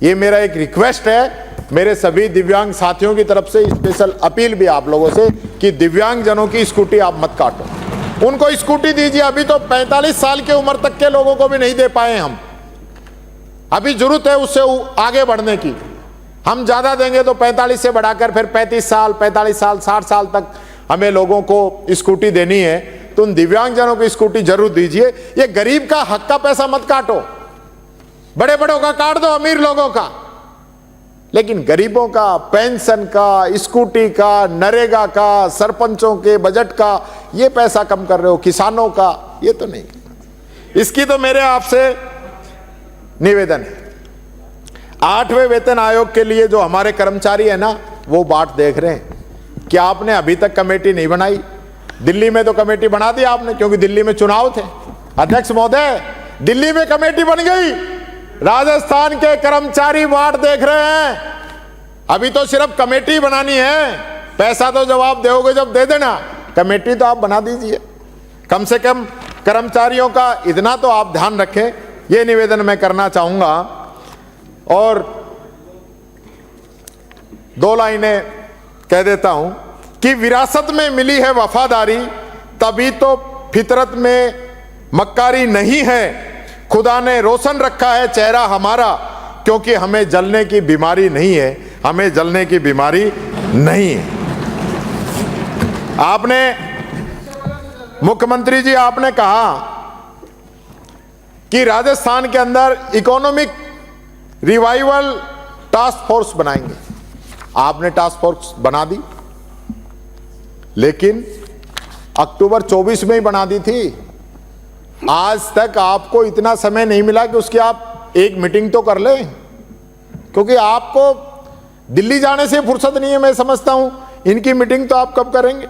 ये मेरा एक रिक्वेस्ट है मेरे सभी दिव्यांग साथियों की तरफ से, स्पेशल अपील भी आप लोगों से कि दिव्यांग जनों की स्कूटी आप मत काटो, उनको स्कूटी दीजिए। अभी तो 45 साल की उम्र तक के लोगों को भी नहीं दे पाए हम, अभी जरूरत है उससे आगे बढ़ने की। हम ज्यादा देंगे तो 45 से बढ़ाकर फिर 35 साल, 45 साल, 60 साल तक हमें लोगों को स्कूटी देनी है, तो उन दिव्यांगजनों को स्कूटी जरूर दीजिए। ये गरीब का हक का पैसा मत काटो, बड़े बड़ों का काट दो, अमीर लोगों का, लेकिन गरीबों का, पेंशन का, स्कूटी का, नरेगा का, सरपंचों के बजट का ये पैसा कम कर रहे हो, किसानों का ये तो नहीं। इसकी तो मेरे आपसे निवेदन है। 8वें वेतन आयोग के लिए जो हमारे कर्मचारी है ना, वो बाट देख रहे हैं कि आपने अभी तक कमेटी नहीं बनाई। दिल्ली में तो कमेटी बना दी आपने, क्योंकि दिल्ली में चुनाव थे। अध्यक्ष महोदय, दिल्ली में कमेटी बन गई, राजस्थान के कर्मचारी वार्ड देख रहे हैं। अभी तो सिर्फ कमेटी बनानी है, पैसा तो जब आप दोगे जब दे देना, कमेटी तो आप बना दीजिए। कम से कम कर्मचारियों का इतना तो आप ध्यान रखें, ये निवेदन मैं करना चाहूंगा। और 2 लाइनें कह देता हूं कि विरासत में मिली है वफादारी, तभी तो फितरत में मक्कारी नहीं है। खुदा ने रोशन रखा है चेहरा हमारा, क्योंकि हमें जलने की बीमारी नहीं है, हमें जलने की बीमारी नहीं है। आपने मुख्यमंत्री जी, आपने कहा कि राजस्थान के अंदर इकोनॉमिक रिवाइवल टास्क फोर्स बनाएंगे। आपने टास्क फोर्स बना दी, लेकिन अक्टूबर 24 में ही बना दी थी। आज तक आपको इतना समय नहीं मिला कि उसकी आप एक मीटिंग तो कर लें, क्योंकि आपको दिल्ली जाने से फुर्सत नहीं है। मैं समझता हूं इनकी मीटिंग तो आप कब करेंगे।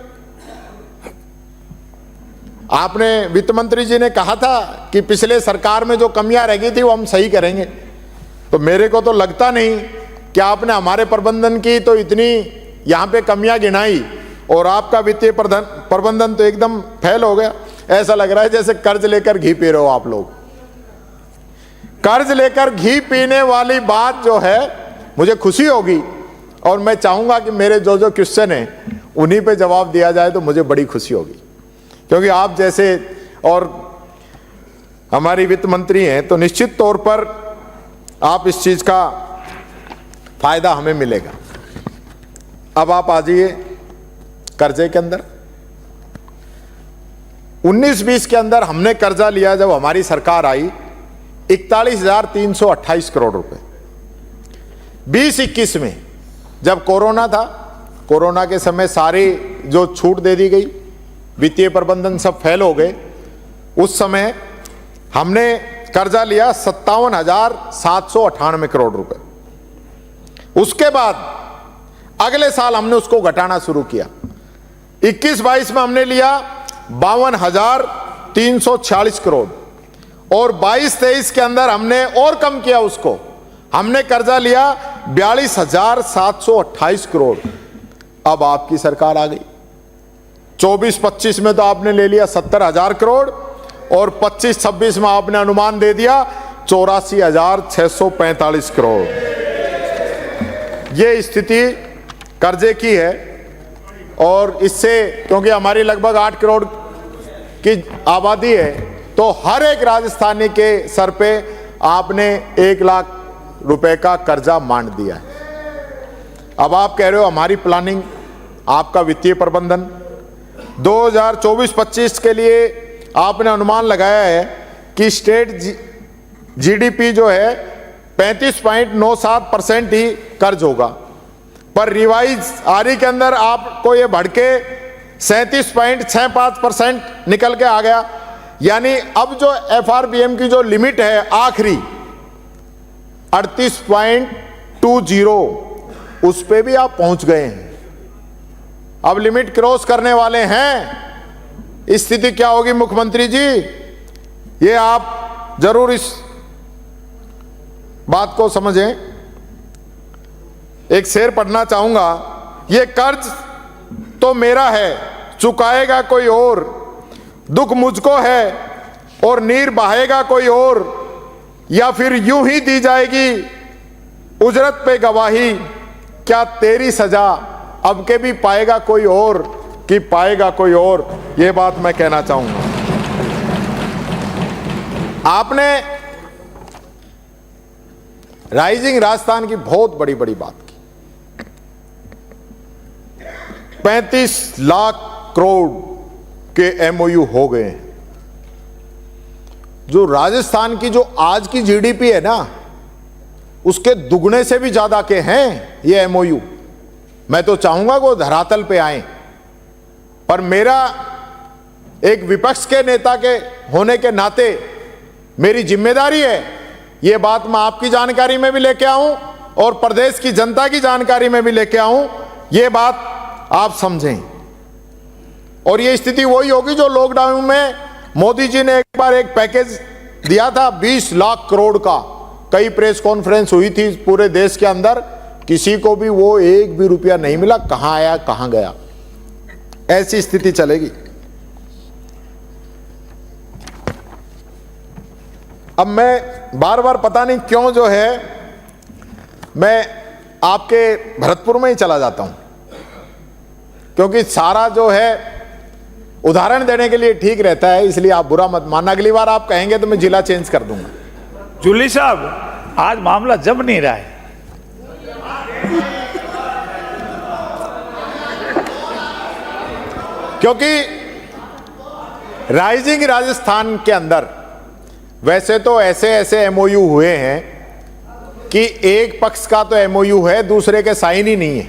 आपने वित्त मंत्री जी ने कहा था कि पिछले सरकार में जो कमियां रह गई थी वो हम सही करेंगे, तो मेरे को तो लगता नहीं कि आपने हमारे प्रबंधन की तो इतनी यहां पे कमियां गिनाई और आपका वित्तीय प्रबंधन तो एकदम फेल हो गया। ऐसा लग रहा है जैसे कर्ज लेकर घी पी रहे हो आप लोग। कर्ज लेकर घी पीने वाली बात जो है, मुझे खुशी होगी और मैं चाहूंगा कि मेरे जो जो क्वेश्चन है उन्हीं पे जवाब दिया जाए तो मुझे बड़ी खुशी होगी, क्योंकि आप जैसे और हमारी वित्त मंत्री हैं तो निश्चित तौर पर आप इस चीज का फायदा हमें मिलेगा। अब आप आ जाइए कर्जे के अंदर। 19-20 के अंदर हमने कर्जा लिया जब हमारी सरकार आई 41,328 करोड़ रुपए। 20-21 में जब कोरोना था, कोरोना के समय सारी जो छूट दे दी गई, वित्तीय प्रबंधन सब फेल हो गए, उस समय हमने कर्जा लिया 57,798 करोड़ रुपए। उसके बाद अगले साल हमने उसको घटाना शुरू किया। 21-22 में हमने लिया 52,346 करोड़ और 22-23 के अंदर हमने और कम किया उसको, हमने कर्जा लिया 42,728 करोड़। अब आपकी सरकार आ गई। 24-25 में तो आपने ले लिया 70,000 करोड़ और 25-26 में आपने अनुमान दे दिया 84,645 करोड़। ये स्थिति कर्जे की है और इससे क्योंकि हमारी लगभग 8 करोड़ की आबादी है तो हर एक राजस्थानी के सर पे आपने 1 लाख रुपए का कर्जा मान दिया है। अब आप कह रहे हो हमारी प्लानिंग, आपका वित्तीय प्रबंधन 2024-25 के लिए आपने अनुमान लगाया है कि स्टेट जीडीपी जो है 35.97% ही कर्ज होगा, पर रिवाइज आरई के अंदर आपको ये बढ़ के 37.65% निकल के आ गया। यानी अब जो एफआरबीएम की जो लिमिट है आखिरी 38.20 उस पे भी आप पहुंच गए हैं। अब लिमिट क्रॉस करने वाले हैं। स्थिति क्या होगी मुख्यमंत्री जी, ये आप जरूर इस बात को समझें। एक शेर पढ़ना चाहूंगा, ये कर्ज तो मेरा है चुकाएगा कोई और, दुख मुझको है और नीर बहाएगा कोई और, या फिर यूं ही दी जाएगी उजरत पे गवाही, क्या तेरी सजा अब के भी पाएगा कोई और कि पाएगा कोई और। यह बात मैं कहना चाहूंगा। आपने राइजिंग राजस्थान की बहुत बड़ी बड़ी बात की। 35 लाख करोड़ के एमओयू हो गए हैं। जो राजस्थान की जो आज की जीडीपी है ना, उसके दुगने से भी ज्यादा के हैं ये एमओयू। मैं तो चाहूंगा वो धरातल पे आए, पर मेरा एक विपक्ष के नेता के होने के नाते मेरी जिम्मेदारी है ये बात मैं आपकी जानकारी में भी लेके आऊं और प्रदेश की जनता की जानकारी में भी लेके आऊं। ये बात आप समझें। और ये स्थिति वही होगी जो लॉकडाउन में मोदी जी ने एक बार एक पैकेज दिया था 20 लाख करोड़ का। कई प्रेस कॉन्फ्रेंस हुई थी पूरे देश के अंदर, किसी को भी वो एक भी रुपया नहीं मिला। कहां आया कहां गया, ऐसी स्थिति चलेगी। अब मैं बार बार पता नहीं क्यों जो है मैं आपके भरतपुर में ही चला जाता हूं, क्योंकि सारा जो है उदाहरण देने के लिए ठीक रहता है, इसलिए आप बुरा मत मानना। अगली बार आप कहेंगे तो मैं जिला चेंज कर दूंगा। जूली साहब, आज मामला जम नहीं रहा है। क्योंकि राइजिंग राजस्थान के अंदर वैसे तो ऐसे ऐसे एमओयू हुए हैं कि एक पक्ष का तो एमओयू है, दूसरे के साइन ही नहीं है।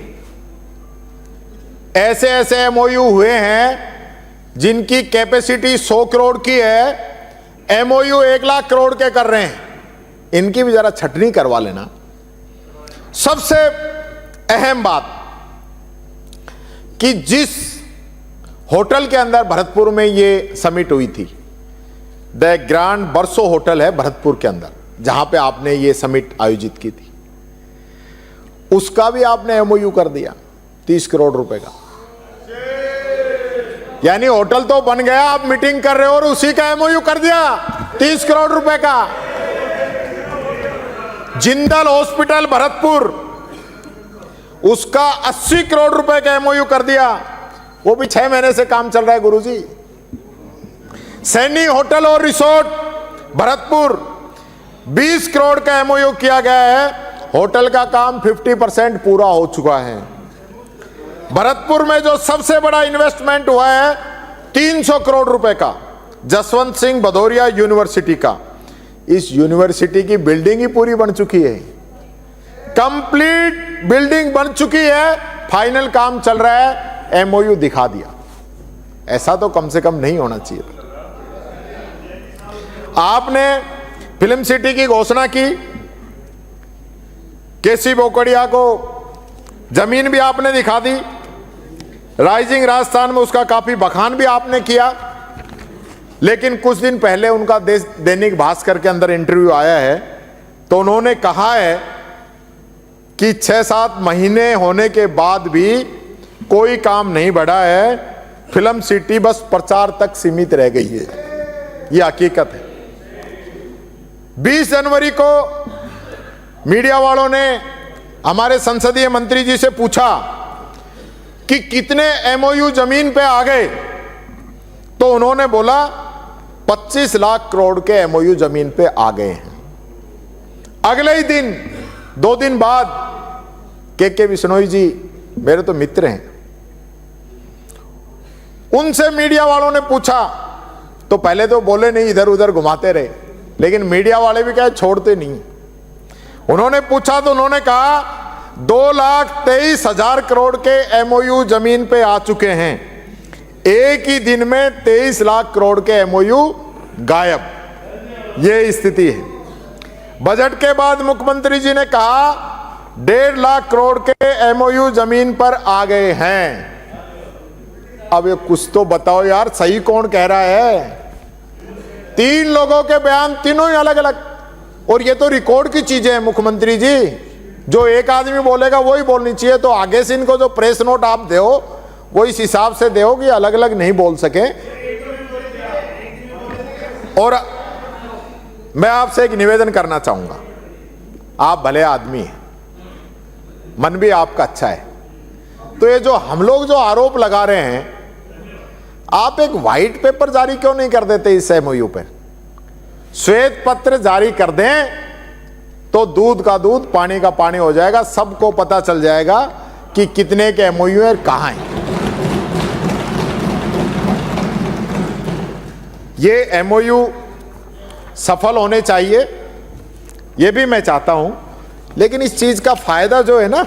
ऐसे ऐसे एमओयू हुए हैं जिनकी कैपेसिटी 100 करोड़ की है, एमओयू 1 लाख करोड़ के कर रहे हैं। इनकी भी जरा छटनी करवा लेना। सबसे अहम बात कि जिस होटल के अंदर भरतपुर में ये समिट हुई थी, द ग्रांड बरसो होटल है भरतपुर के अंदर, जहां पे आपने ये समिट आयोजित की थी, उसका भी आपने एमओयू कर दिया 30 करोड़ रुपए का। यानी होटल तो बन गया, आप मीटिंग कर रहे हो और उसी का एमओयू कर दिया 30 करोड़ रुपए का। जिंदल हॉस्पिटल भरतपुर, उसका 80 करोड़ रुपए का एमओयू कर दिया, वो भी 6 महीने से काम चल रहा है गुरुजी। सैनी होटल और रिसोर्ट भरतपुर 20 करोड़ का एमओयू किया गया है, होटल का काम 50% पूरा हो चुका है। भरतपुर में जो सबसे बड़ा इन्वेस्टमेंट हुआ है 300 करोड़ रुपए का, जसवंत सिंह भदौरिया यूनिवर्सिटी का। इस यूनिवर्सिटी की बिल्डिंग ही पूरी बन चुकी है, कंप्लीट बिल्डिंग बन चुकी है, फाइनल काम चल रहा है, एमओयू दिखा दिया। ऐसा तो कम से कम नहीं होना चाहिए। आपने फिल्म सिटी की घोषणा की, केसी बोकड़िया को जमीन भी आपने दिखा दी, राइजिंग राजस्थान में उसका काफी बखान भी आपने किया, लेकिन कुछ दिन पहले उनका दैनिक भास्कर के अंदर इंटरव्यू आया है, तो उन्होंने कहा है कि 6-7 महीने होने के बाद भी कोई काम नहीं बढ़ा है, फिल्म सिटी बस प्रचार तक सीमित रह गई है। यह हकीकत है। 20 जनवरी को मीडिया वालों ने हमारे संसदीय मंत्री जी से पूछा कि कितने एमओयू जमीन पे आ गए, तो उन्होंने बोला 25 लाख करोड़ के एमओयू जमीन पे आ गए हैं। अगले ही दिन 2 दिन बाद के बिश्नोई जी मेरे तो मित्र हैं, उनसे मीडिया वालों ने पूछा, तो पहले तो बोले नहीं, इधर उधर घुमाते रहे, लेकिन मीडिया वाले भी क्या छोड़ते नहीं। उन्होंने पूछा तो उन्होंने कहा 2,23,000 करोड़ के एमओयू जमीन पे आ चुके हैं, एक ही दिन में 23 लाख करोड़ के एमओयू गायब। ये स्थिति है। बजट के बाद मुख्यमंत्री जी ने कहा 1.5 लाख करोड़ के एमओयू जमीन पर आ गए हैं। अब ये कुछ तो बताओ यार, सही कौन कह रहा है? 3 लोगों के बयान, तीनों ही अलग अलग, और ये तो रिकॉर्ड की चीजें हैं मुख्यमंत्री जी। जो एक आदमी बोलेगा वही बोलनी चाहिए, तो आगे से इनको जो प्रेस नोट आप दो वो इस हिसाब से दो कि अलग अलग नहीं बोल सके। और मैं आपसे एक निवेदन करना चाहूंगा, आप भले आदमी हैं, मन भी आपका अच्छा है, तो ये जो हम लोग जो आरोप लगा रहे हैं, आप एक व्हाइट पेपर जारी क्यों नहीं कर देते इस एमओयू पे? श्वेत पत्र जारी कर दें तो दूध का दूध पानी का पानी हो जाएगा, सबको पता चल जाएगा कि कितने के एमओयू है, कहां है। ये एमओयू सफल होने चाहिए, ये भी मैं चाहता हूं, लेकिन इस चीज का फायदा जो है ना,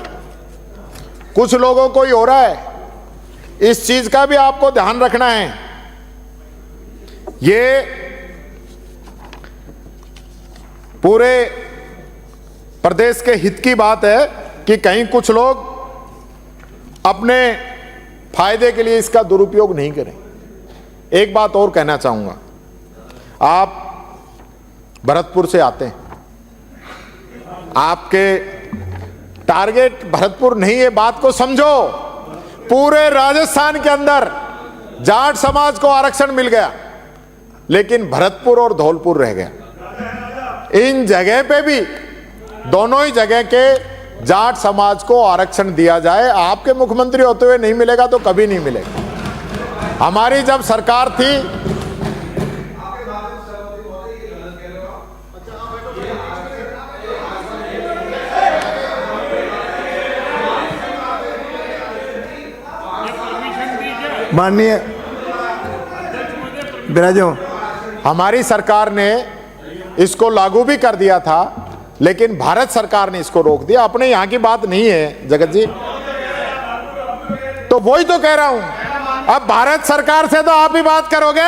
कुछ लोगों को ही हो रहा है। इस चीज का भी आपको ध्यान रखना है। ये पूरे प्रदेश के हित की बात है कि कहीं कुछ लोग अपने फायदे के लिए इसका दुरुपयोग नहीं करें। एक बात और कहना चाहूंगा, आप भरतपुर से आते हैं, आपके टारगेट भरतपुर नहीं है, बात को समझो। पूरे राजस्थान के अंदर जाट समाज को आरक्षण मिल गया, लेकिन भरतपुर और धौलपुर रह गया। इन जगह पे भी, दोनों ही जगह के जाट समाज को आरक्षण दिया जाए। आपके मुख्यमंत्री होते हुए नहीं मिलेगा तो कभी नहीं मिलेगा। हमारी जब सरकार थी, माननीय विराजो, हमारी सरकार ने इसको लागू भी कर दिया था, लेकिन भारत सरकार ने इसको रोक दिया। अपने यहां की बात नहीं है जगत जी। तो वही तो कह रहा हूं, अब भारत सरकार से तो आप ही बात करोगे,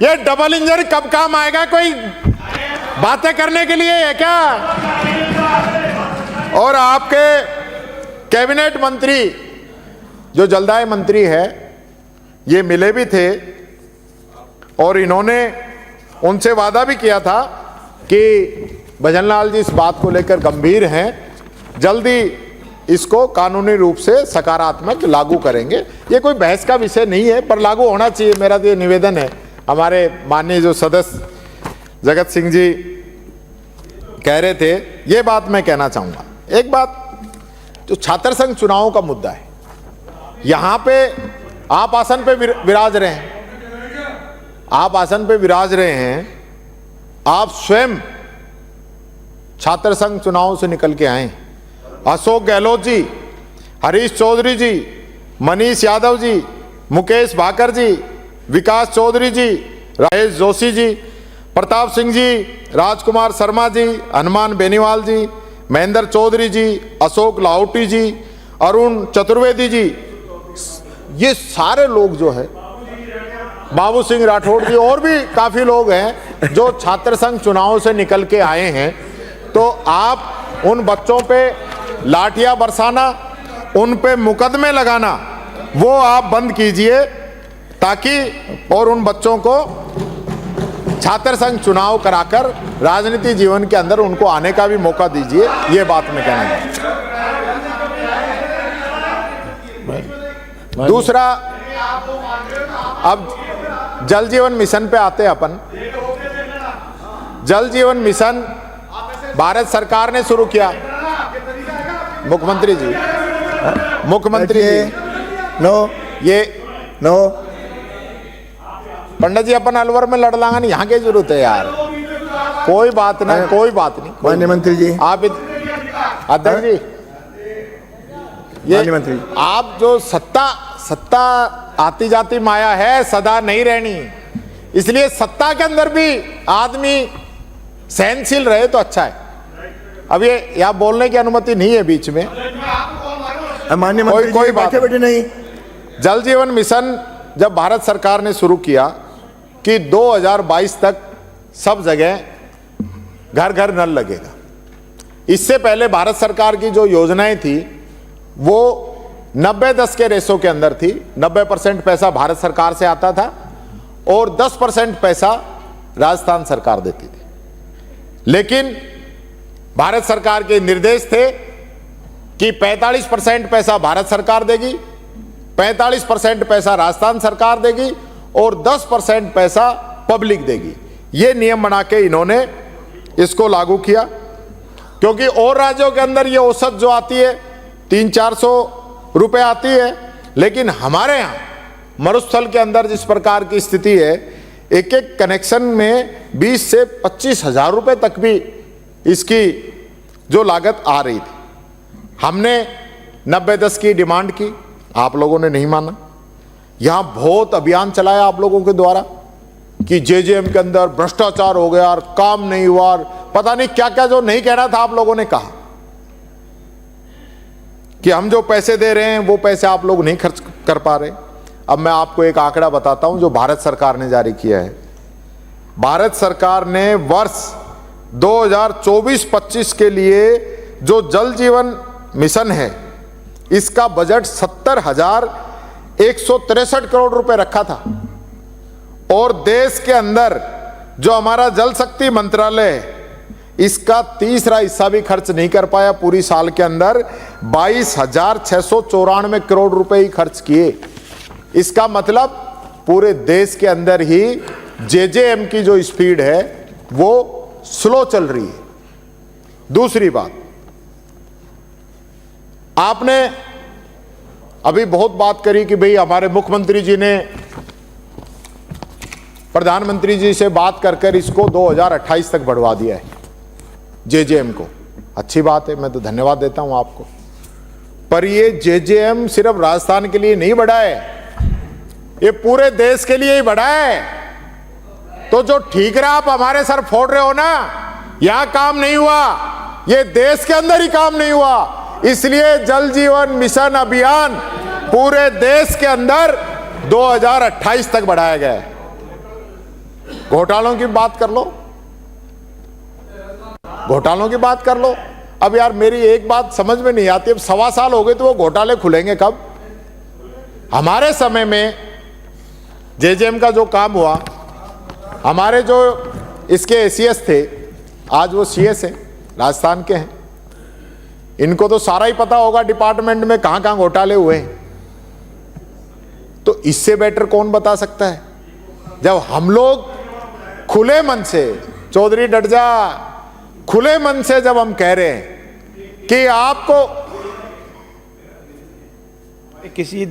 ये डबल इंजन कब काम आएगा? कोई बातें करने के लिए है क्या? और आपके कैबिनेट मंत्री जो जलदाय मंत्री है, ये मिले भी थे और इन्होंने उनसे वादा भी किया था कि भजनलाल जी इस बात को लेकर गंभीर हैं, जल्दी इसको कानूनी रूप से सकारात्मक लागू करेंगे। ये कोई बहस का विषय नहीं है, पर लागू होना चाहिए, मेरा तो ये निवेदन है। हमारे माननीय जो सदस्य जगत सिंह जी कह रहे थे, ये बात मैं कहना चाहूँगा। एक बात, जो छात्र संघ चुनावों का मुद्दा है, यहाँ पे आप आसन पे विराज रहे हैं, आप आसन पे विराज रहे हैं, आप स्वयं छात्र संघ चुनाव से निकल के आए। अशोक गहलोत जी, हरीश चौधरी जी, मनीष यादव जी, मुकेश भाकर जी, विकास चौधरी जी, राजेश जोशी जी, प्रताप सिंह जी, राजकुमार शर्मा जी, हनुमान बेनीवाल जी, महेंद्र चौधरी जी, अशोक लाहौटी जी, अरुण चतुर्वेदी जी, ये सारे लोग जो है, बाबू सिंह राठौड़ जी, और भी काफी लोग हैं जो छात्र संघ चुनाव से निकल के आए हैं। तो आप उन बच्चों पे लाठियां बरसाना, उन पे मुकदमे लगाना, वो आप बंद कीजिए, ताकि और उन बच्चों को छात्र संघ चुनाव कराकर राजनीति जीवन के अंदर उनको आने का भी मौका दीजिए। ये बात मैं कहना चाहता हूं। दूसरा, अब जल जीवन मिशन पे आते हैं अपन। जल जीवन मिशन भारत सरकार ने शुरू किया। मुख्यमंत्री जी, मुख्यमंत्री जी, नो पंडित जी, अपन अलवर में लड़ लांगा नहीं, यहाँ की जरूरत है यार, कोई बात नहीं, कोई बात नहीं। माननीय मंत्री जी, आप अध्यक्ष जी, ये मंत्री, आप जो सत्ता आती जाती माया है, सदा नहीं रहनी, इसलिए सत्ता के अंदर भी आदमी सहनशील रहे तो अच्छा है। अब ये यहाँ बोलने की अनुमति नहीं है बीच में, माननीय मंत्री, कोई बात बैठे नहीं। जल जीवन मिशन जब भारत सरकार ने शुरू किया कि 2022 तक सब जगह घर घर नल लगेगा, इससे पहले भारत सरकार की जो योजनाएं थी वो 90-10 के रेशो के अंदर थी। 90% पैसा भारत सरकार से आता था और 10% पैसा राजस्थान सरकार देती थी। लेकिन भारत सरकार के निर्देश थे कि 45% पैसा भारत सरकार देगी, 45% पैसा राजस्थान सरकार देगी और 10% पैसा पब्लिक देगी। ये नियम बना के इन्होंने इसको लागू किया, क्योंकि और राज्यों के अंदर ये औसत जो आती है 300-400 रुपए आती है, लेकिन हमारे यहाँ मरुस्थल के अंदर जिस प्रकार की स्थिति है, एक एक कनेक्शन में 20 से 25 हजार रुपए तक भी इसकी जो लागत आ रही थी। हमने 90-10 की डिमांड की, आप लोगों ने नहीं माना। यहां बहुत अभियान चलाया आप लोगों के द्वारा कि जेजेएम के अंदर भ्रष्टाचार हो गया और काम नहीं हुआ और पता नहीं क्या क्या जो नहीं कहना था, आप लोगों ने कहा कि हम जो पैसे दे रहे हैं वो पैसे आप लोग नहीं खर्च कर पा रहे। अब मैं आपको एक आंकड़ा बताता हूं जो भारत सरकार ने जारी किया है। भारत सरकार ने वर्ष 2024-25 के लिए जो जल जीवन मिशन है, इसका बजट 70,163 करोड़ रुपए रखा था। और देश के अंदर जो हमारा जल शक्ति मंत्रालय है, इसका तीसरा हिस्सा भी खर्च नहीं कर पाया। पूरी साल के अंदर 22,694 करोड़ रुपए ही खर्च किए। इसका मतलब पूरे देश के अंदर ही जेजेएम की जो स्पीड है वो स्लो चल रही है। दूसरी बात, आपने अभी बहुत बात करी कि भाई हमारे मुख्यमंत्री जी ने प्रधानमंत्री जी से बात कर इसको 2028 तक बढ़वा दिया है जेजेएम को। अच्छी बात है, मैं तो धन्यवाद देता हूं आपको। पर ये जेजेएम सिर्फ राजस्थान के लिए नहीं बढ़ा है, ये पूरे देश के लिए ही बढ़ा है। तो जो ठीक रहा आप हमारे सर फोड़ रहे हो ना, यहां काम नहीं हुआ, ये देश के अंदर ही काम नहीं हुआ। इसलिए जल जीवन मिशन अभियान पूरे देश के अंदर 2028 तक बढ़ाया गया है। घोटालों की बात कर लो, घोटालों की बात कर लो। अब यार मेरी एक बात समझ में नहीं आती, अब 1.25 साल हो गए तो वो घोटाले खुलेंगे कब? हमारे समय में जेजेएम का जो काम हुआ, हमारे जो इसके एसीएस थे, आज वो सीएस हैं, राजस्थान के हैं, इनको तो सारा ही पता होगा डिपार्टमेंट में कहां कहां घोटाले हुए हैं। तो इससे बेटर कौन बता सकता है? जब हम लोग खुले मन से, चौधरी डडजा, खुले मन से जब हम कह रहे हैं कि आपको किसी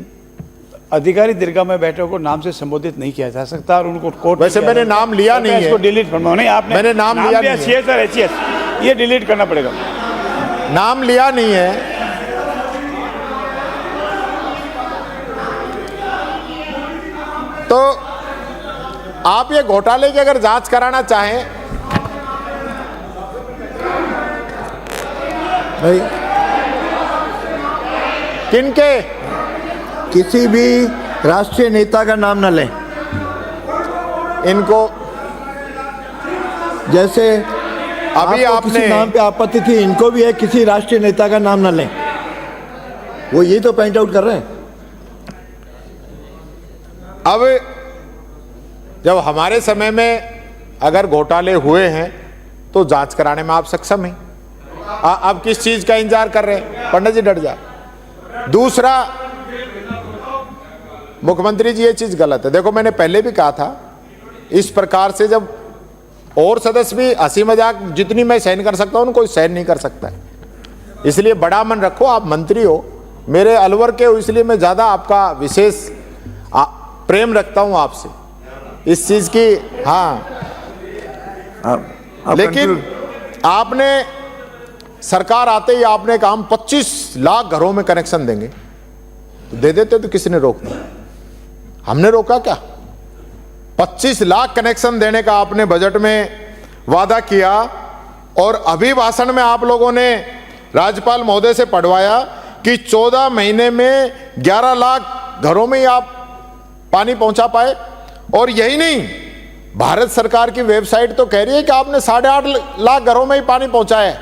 अधिकारी दीर्घा में बैठे को नाम से संबोधित नहीं किया जा सकता और उनको कोर्ट वैसे मैंने नाम लिया नहीं है, इसको डिलीट फरमाओ। नहीं, आपने मैंने नाम लिया नहीं है। सीएस और एचएस, ये डिलीट करना पड़ेगा। नाम लिया नहीं है। तो आप ये घोटाले की अगर जांच कराना चाहें, भाई किनके? किसी भी राष्ट्रीय नेता का नाम न लें। इनको जैसे अभी आपको आपने किसी नाम पे आपत्ति थी, इनको भी है, किसी राष्ट्रीय नेता का नाम न लें। वो ये तो पॉइंट आउट कर रहे हैं। अब जब हमारे समय में अगर घोटाले हुए हैं तो जांच कराने में आप सक्षम हैं। अब किस चीज का इंतजार कर रहे हैं? पंडित जी डट जा। दूसरा, मुख्यमंत्री जी ये चीज गलत है। देखो मैंने पहले भी कहा था, इस प्रकार से जब और सदस्य भी हंसी मजाक जितनी मैं सहन कर सकता हूं कोई सहन नहीं कर सकता है। इसलिए बड़ा मन रखो, आप मंत्री हो, मेरे अलवर के हो, इसलिए मैं ज्यादा आपका विशेष प्रेम रखता हूं आपसे इस चीज की। हाँ, लेकिन आपने सरकार आते ही आपने कहा हम 25 लाख घरों में कनेक्शन देंगे, तो दे देते तो किसने रोक दिया? हमने रोका क्या? 25 लाख कनेक्शन देने का आपने बजट में वादा किया और अभी भाषण में आप लोगों ने राज्यपाल महोदय से पढ़वाया कि 14 महीने में 11 लाख घरों में ही आप पानी पहुंचा पाए। और यही नहीं, भारत सरकार की वेबसाइट तो कह रही है कि आपने 8.5 लाख घरों में ही पानी पहुंचाया है।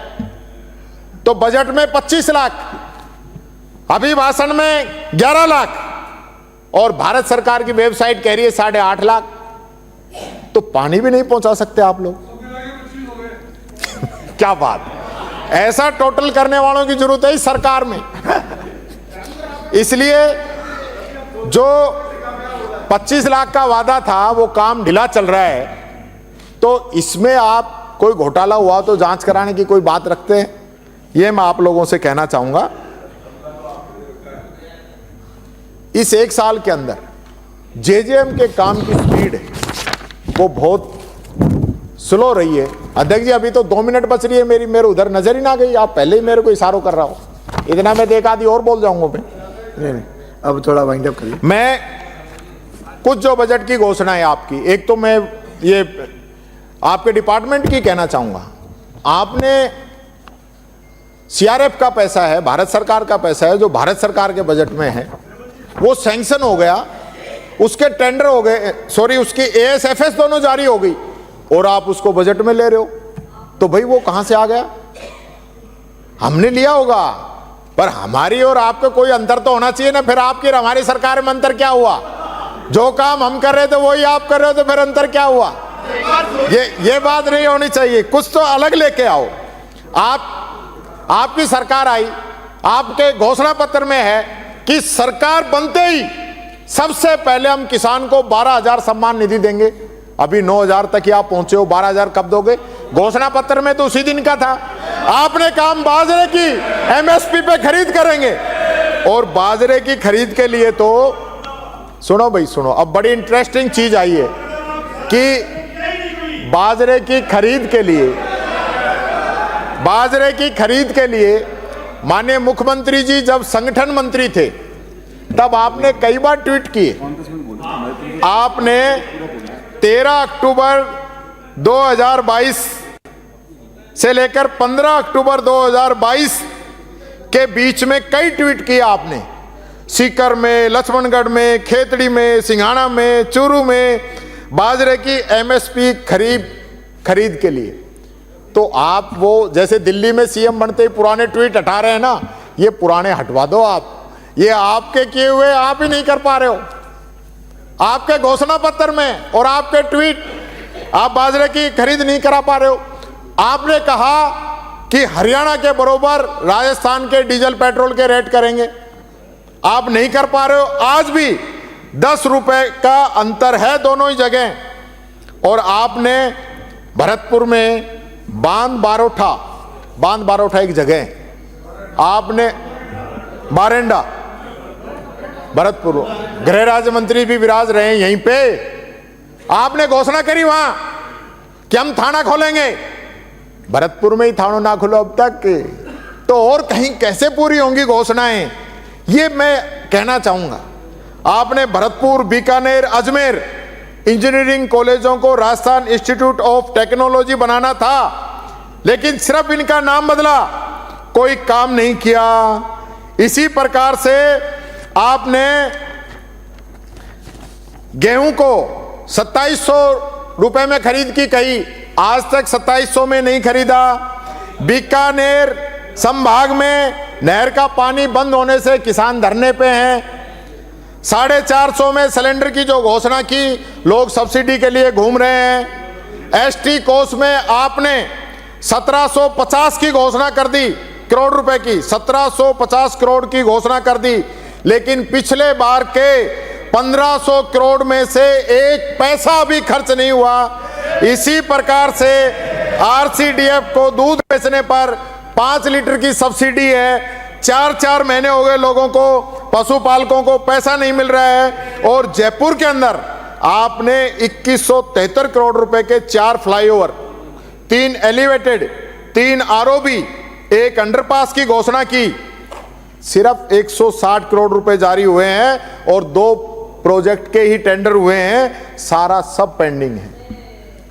तो बजट में 25 लाख, अभी भाषण में 11 लाख और भारत सरकार की वेबसाइट कह रही है 8.5 लाख। तो पानी भी नहीं पहुंचा सकते आप लोग। क्या बात, ऐसा टोटल करने वालों की जरूरत है इस सरकार में। इसलिए जो 25 लाख का वादा था वो काम ढिला चल रहा है। तो इसमें आप कोई घोटाला हुआ तो जांच कराने की कोई बात रखते हैं? ये मैं आप लोगों से कहना चाहूंगा। इस 1 साल के अंदर जेजेएम के काम की स्पीड वो बहुत स्लो रही है। अध्यक्ष जी, अभी तो 2 मिनट बच रही है मेरी, मेरे उधर नजर ही ना गई, आप पहले ही मेरे को इशारों कर रहा हो। इतना मैं देखा आदि और बोल जाऊंगा मैं। नहीं, अब थोड़ा वाइंड अप करिए। मैं कुछ जो बजट की घोषणा है आपकी, एक तो मैं ये आपके डिपार्टमेंट की कहना चाहूंगा। आपने सीआरएफ का पैसा है, भारत सरकार का पैसा है, जो भारत सरकार के बजट में है, वो सैंक्शन हो गया, उसके टेंडर हो गए, सॉरी उसकी एएसएफएस दोनों जारी हो गई और आप उसको बजट में ले रहे हो। तो भाई वो कहां से आ गया? हमने लिया होगा, पर हमारी और आपका कोई अंतर तो होना चाहिए ना। फिर आपकी और हमारी सरकार में अंतर क्या हुआ? जो काम हम कर रहे थे वही आप कर रहे हो, तो फिर अंतर क्या हुआ? ये बात नहीं होनी चाहिए। कुछ तो अलग लेके आओ। आपकी सरकार आई, आपके घोषणा पत्र में है कि सरकार बनते ही सबसे पहले हम किसान को 12,000 सम्मान निधि देंगे। अभी 9,000 तक ही आप पहुंचे हो, 12,000 कब दोगे? घोषणा पत्र में तो उसी दिन का था। आपने काम बाजरे की एमएसपी पे खरीद करेंगे, और बाजरे की खरीद के लिए तो सुनो भाई सुनो, अब बड़ी इंटरेस्टिंग चीज आई है कि बाजरे की खरीद के लिए माननीय मुख्यमंत्री जी जब संगठन मंत्री थे तब आपने कई बार ट्वीट किए। आपने 13 अक्टूबर 2022 से लेकर 15 अक्टूबर 2022 के बीच में कई ट्वीट किए आपने। सीकर में, लक्ष्मणगढ़ में, खेतड़ी में, सिंघाड़ा में, चूरू में बाजरे की एमएसपी खरीद के लिए। तो आप वो जैसे दिल्ली में सीएम बनते ही पुराने ट्वीट हटा रहे हैं ना, ये पुराने हटवा दो आप। ये आपके किए हुए आप ही नहीं कर पा रहे हो, आपके घोषणा पत्र में और आपके ट्वीट, आप बाजरे की खरीद नहीं करा पा रहे हो। आपने कहा कि हरियाणा के बरोबर राजस्थान के डीजल पेट्रोल के रेट करेंगे, आप नहीं कर पा रहे हो। आज भी 10 रुपए का अंतर है दोनों ही जगह। और आपने भरतपुर में बांध बारोठा एक जगह, आपने बारेंडा, भरतपुर, गृह राज्य मंत्री भी विराज रहे हैं यहीं पे, आपने घोषणा करी वहां कि हम थाना खोलेंगे। भरतपुर में ही थाना ना खुलो अब तक, तो और कहीं कैसे पूरी होंगी घोषणाएं, ये मैं कहना चाहूंगा। आपने भरतपुर, बीकानेर, अजमेर इंजीनियरिंग कॉलेजों को राजस्थान इंस्टीट्यूट ऑफ टेक्नोलॉजी बनाना था, लेकिन सिर्फ इनका नाम बदला, कोई काम नहीं किया। इसी प्रकार से आपने गेहूं को 2700 रुपए में खरीद की कही, आज तक 2700 में नहीं खरीदा। बीकानेर संभाग में नहर का पानी बंद होने से किसान धरने पे हैं। 450 में सिलेंडर की जो घोषणा की, लोग सब्सिडी के लिए घूम रहे हैं। एसटी कोष में आपने 1750 की घोषणा कर दी, करोड़ रुपए की, 1750 करोड़ की घोषणा कर दी, लेकिन पिछले बार के 1500 करोड़ में से एक पैसा भी खर्च नहीं हुआ। इसी प्रकार से आरसीडीएफ को दूध बेचने पर 5 लीटर की सब्सिडी है, 4 महीने हो गए लोगों को, पशुपालकों को पैसा नहीं मिल रहा है। और जयपुर के अंदर आपने 2173 करोड़ रुपए के 4 फ्लाईओवर, 3 एलिवेटेड, 3 आरओबी, 1 अंडरपास की घोषणा की। सिर्फ 160 करोड़ रुपए जारी हुए हैं और 2 प्रोजेक्ट के ही टेंडर हुए हैं, सारा सब पेंडिंग है।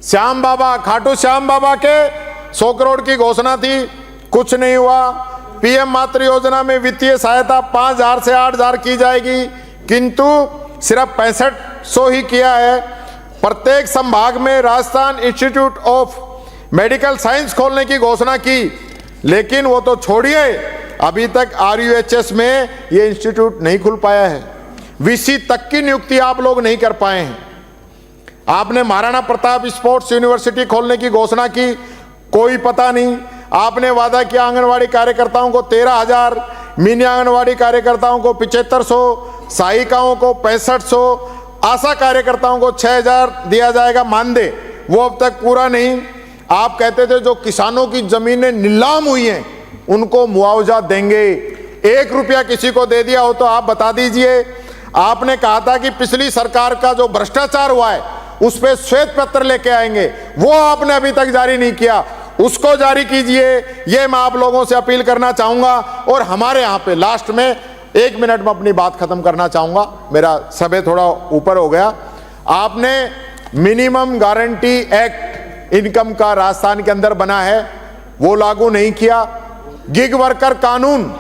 श्याम बाबा, खाटू श्याम बाबा के 100 करोड़ की घोषणा थी, कुछ नहीं हुआ। पीएम मातृ योजना में वित्तीय सहायता 5000 से 8000 की जाएगी, किंतु सिर्फ 6500 ही किया है। प्रत्येक संभाग में Rajasthan institute of medical science खोलने की घोषणा की, लेकिन वो तो छोड़िए, अभी तक आरयूएचएस में ये इंस्टीट्यूट नहीं खुल पाया है। वीसी तक की नियुक्ति आप लोग नहीं कर पाए हैं। आपने महाराणा प्रताप स्पोर्ट्स यूनिवर्सिटी खोलने की घोषणा की, कोई पता नहीं। आपने वादा किया आंगनवाड़ी कार्यकर्ताओं को 13000, मिनी आंगनवाड़ी कार्यकर्ताओं को 7500, सहायिकाओं को 6500, आशा कार्यकर्ताओं को 6000 दिया जाएगा मानदेय, वो अब तक पूरा नहीं। आप कहते थे जो किसानों की जमीनें नीलाम हुई हैं उनको मुआवजा देंगे, 1 रुपया किसी को दे दिया हो तो आप बता दीजिए। आपने कहा था कि पिछली सरकार का जो भ्रष्टाचार हुआ है उस पर श्वेत पत्र लेके आएंगे, वो आपने अभी तक जारी नहीं किया, उसको जारी कीजिए। ये मैं आप लोगों से अपील करना चाहूंगा। और हमारे यहाँ पे लास्ट में 1 मिनट में अपनी बात खत्म करना चाहूंगा, मेरा समय थोड़ा ऊपर हो गया। आपने मिनिमम गारंटी एक्ट इनकम का राजस्थान के अंदर बना है, वो लागू नहीं किया। गिग वर्कर कानून,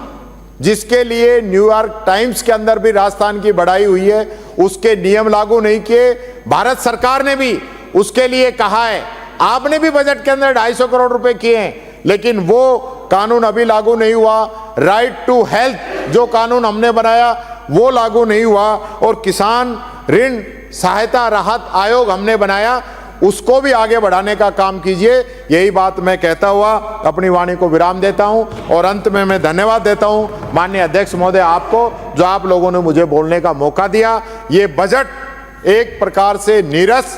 जिसके लिए न्यूयॉर्क टाइम्स के अंदर भी राजस्थान की बढ़ाई हुई है, उसके नियम लागू नहीं किए। भारत सरकार ने भी उसके लिए कहा है, आपने भी बजट के अंदर 250 करोड़ रुपए किए हैं, लेकिन वो कानून अभी लागू नहीं हुआ। राइट टू हेल्थ जो कानून हमने बनाया वो लागू नहीं हुआ। और किसान ऋण सहायता राहत आयोग हमने बनाया, उसको भी आगे बढ़ाने का काम कीजिए। यही बात मैं कहता हुआ अपनी वाणी को विराम देता हूं और अंत में मैं धन्यवाद देता हूं माननीय अध्यक्ष महोदय आपको, जो आप लोगों ने मुझे बोलने का मौका दिया। ये बजट एक प्रकार से नीरस,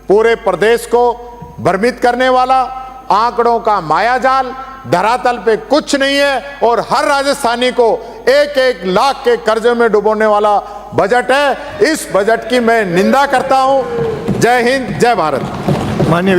पूरे प्रदेश को भ्रमित करने वाला, आंकड़ों का मायाजाल, धरातल पे कुछ नहीं है और हर राजस्थानी को 1-1 लाख के कर्जे में डुबोने वाला बजट है। इस बजट की मैं निंदा करता हूं। जय हिंद, जय भारत। माननीय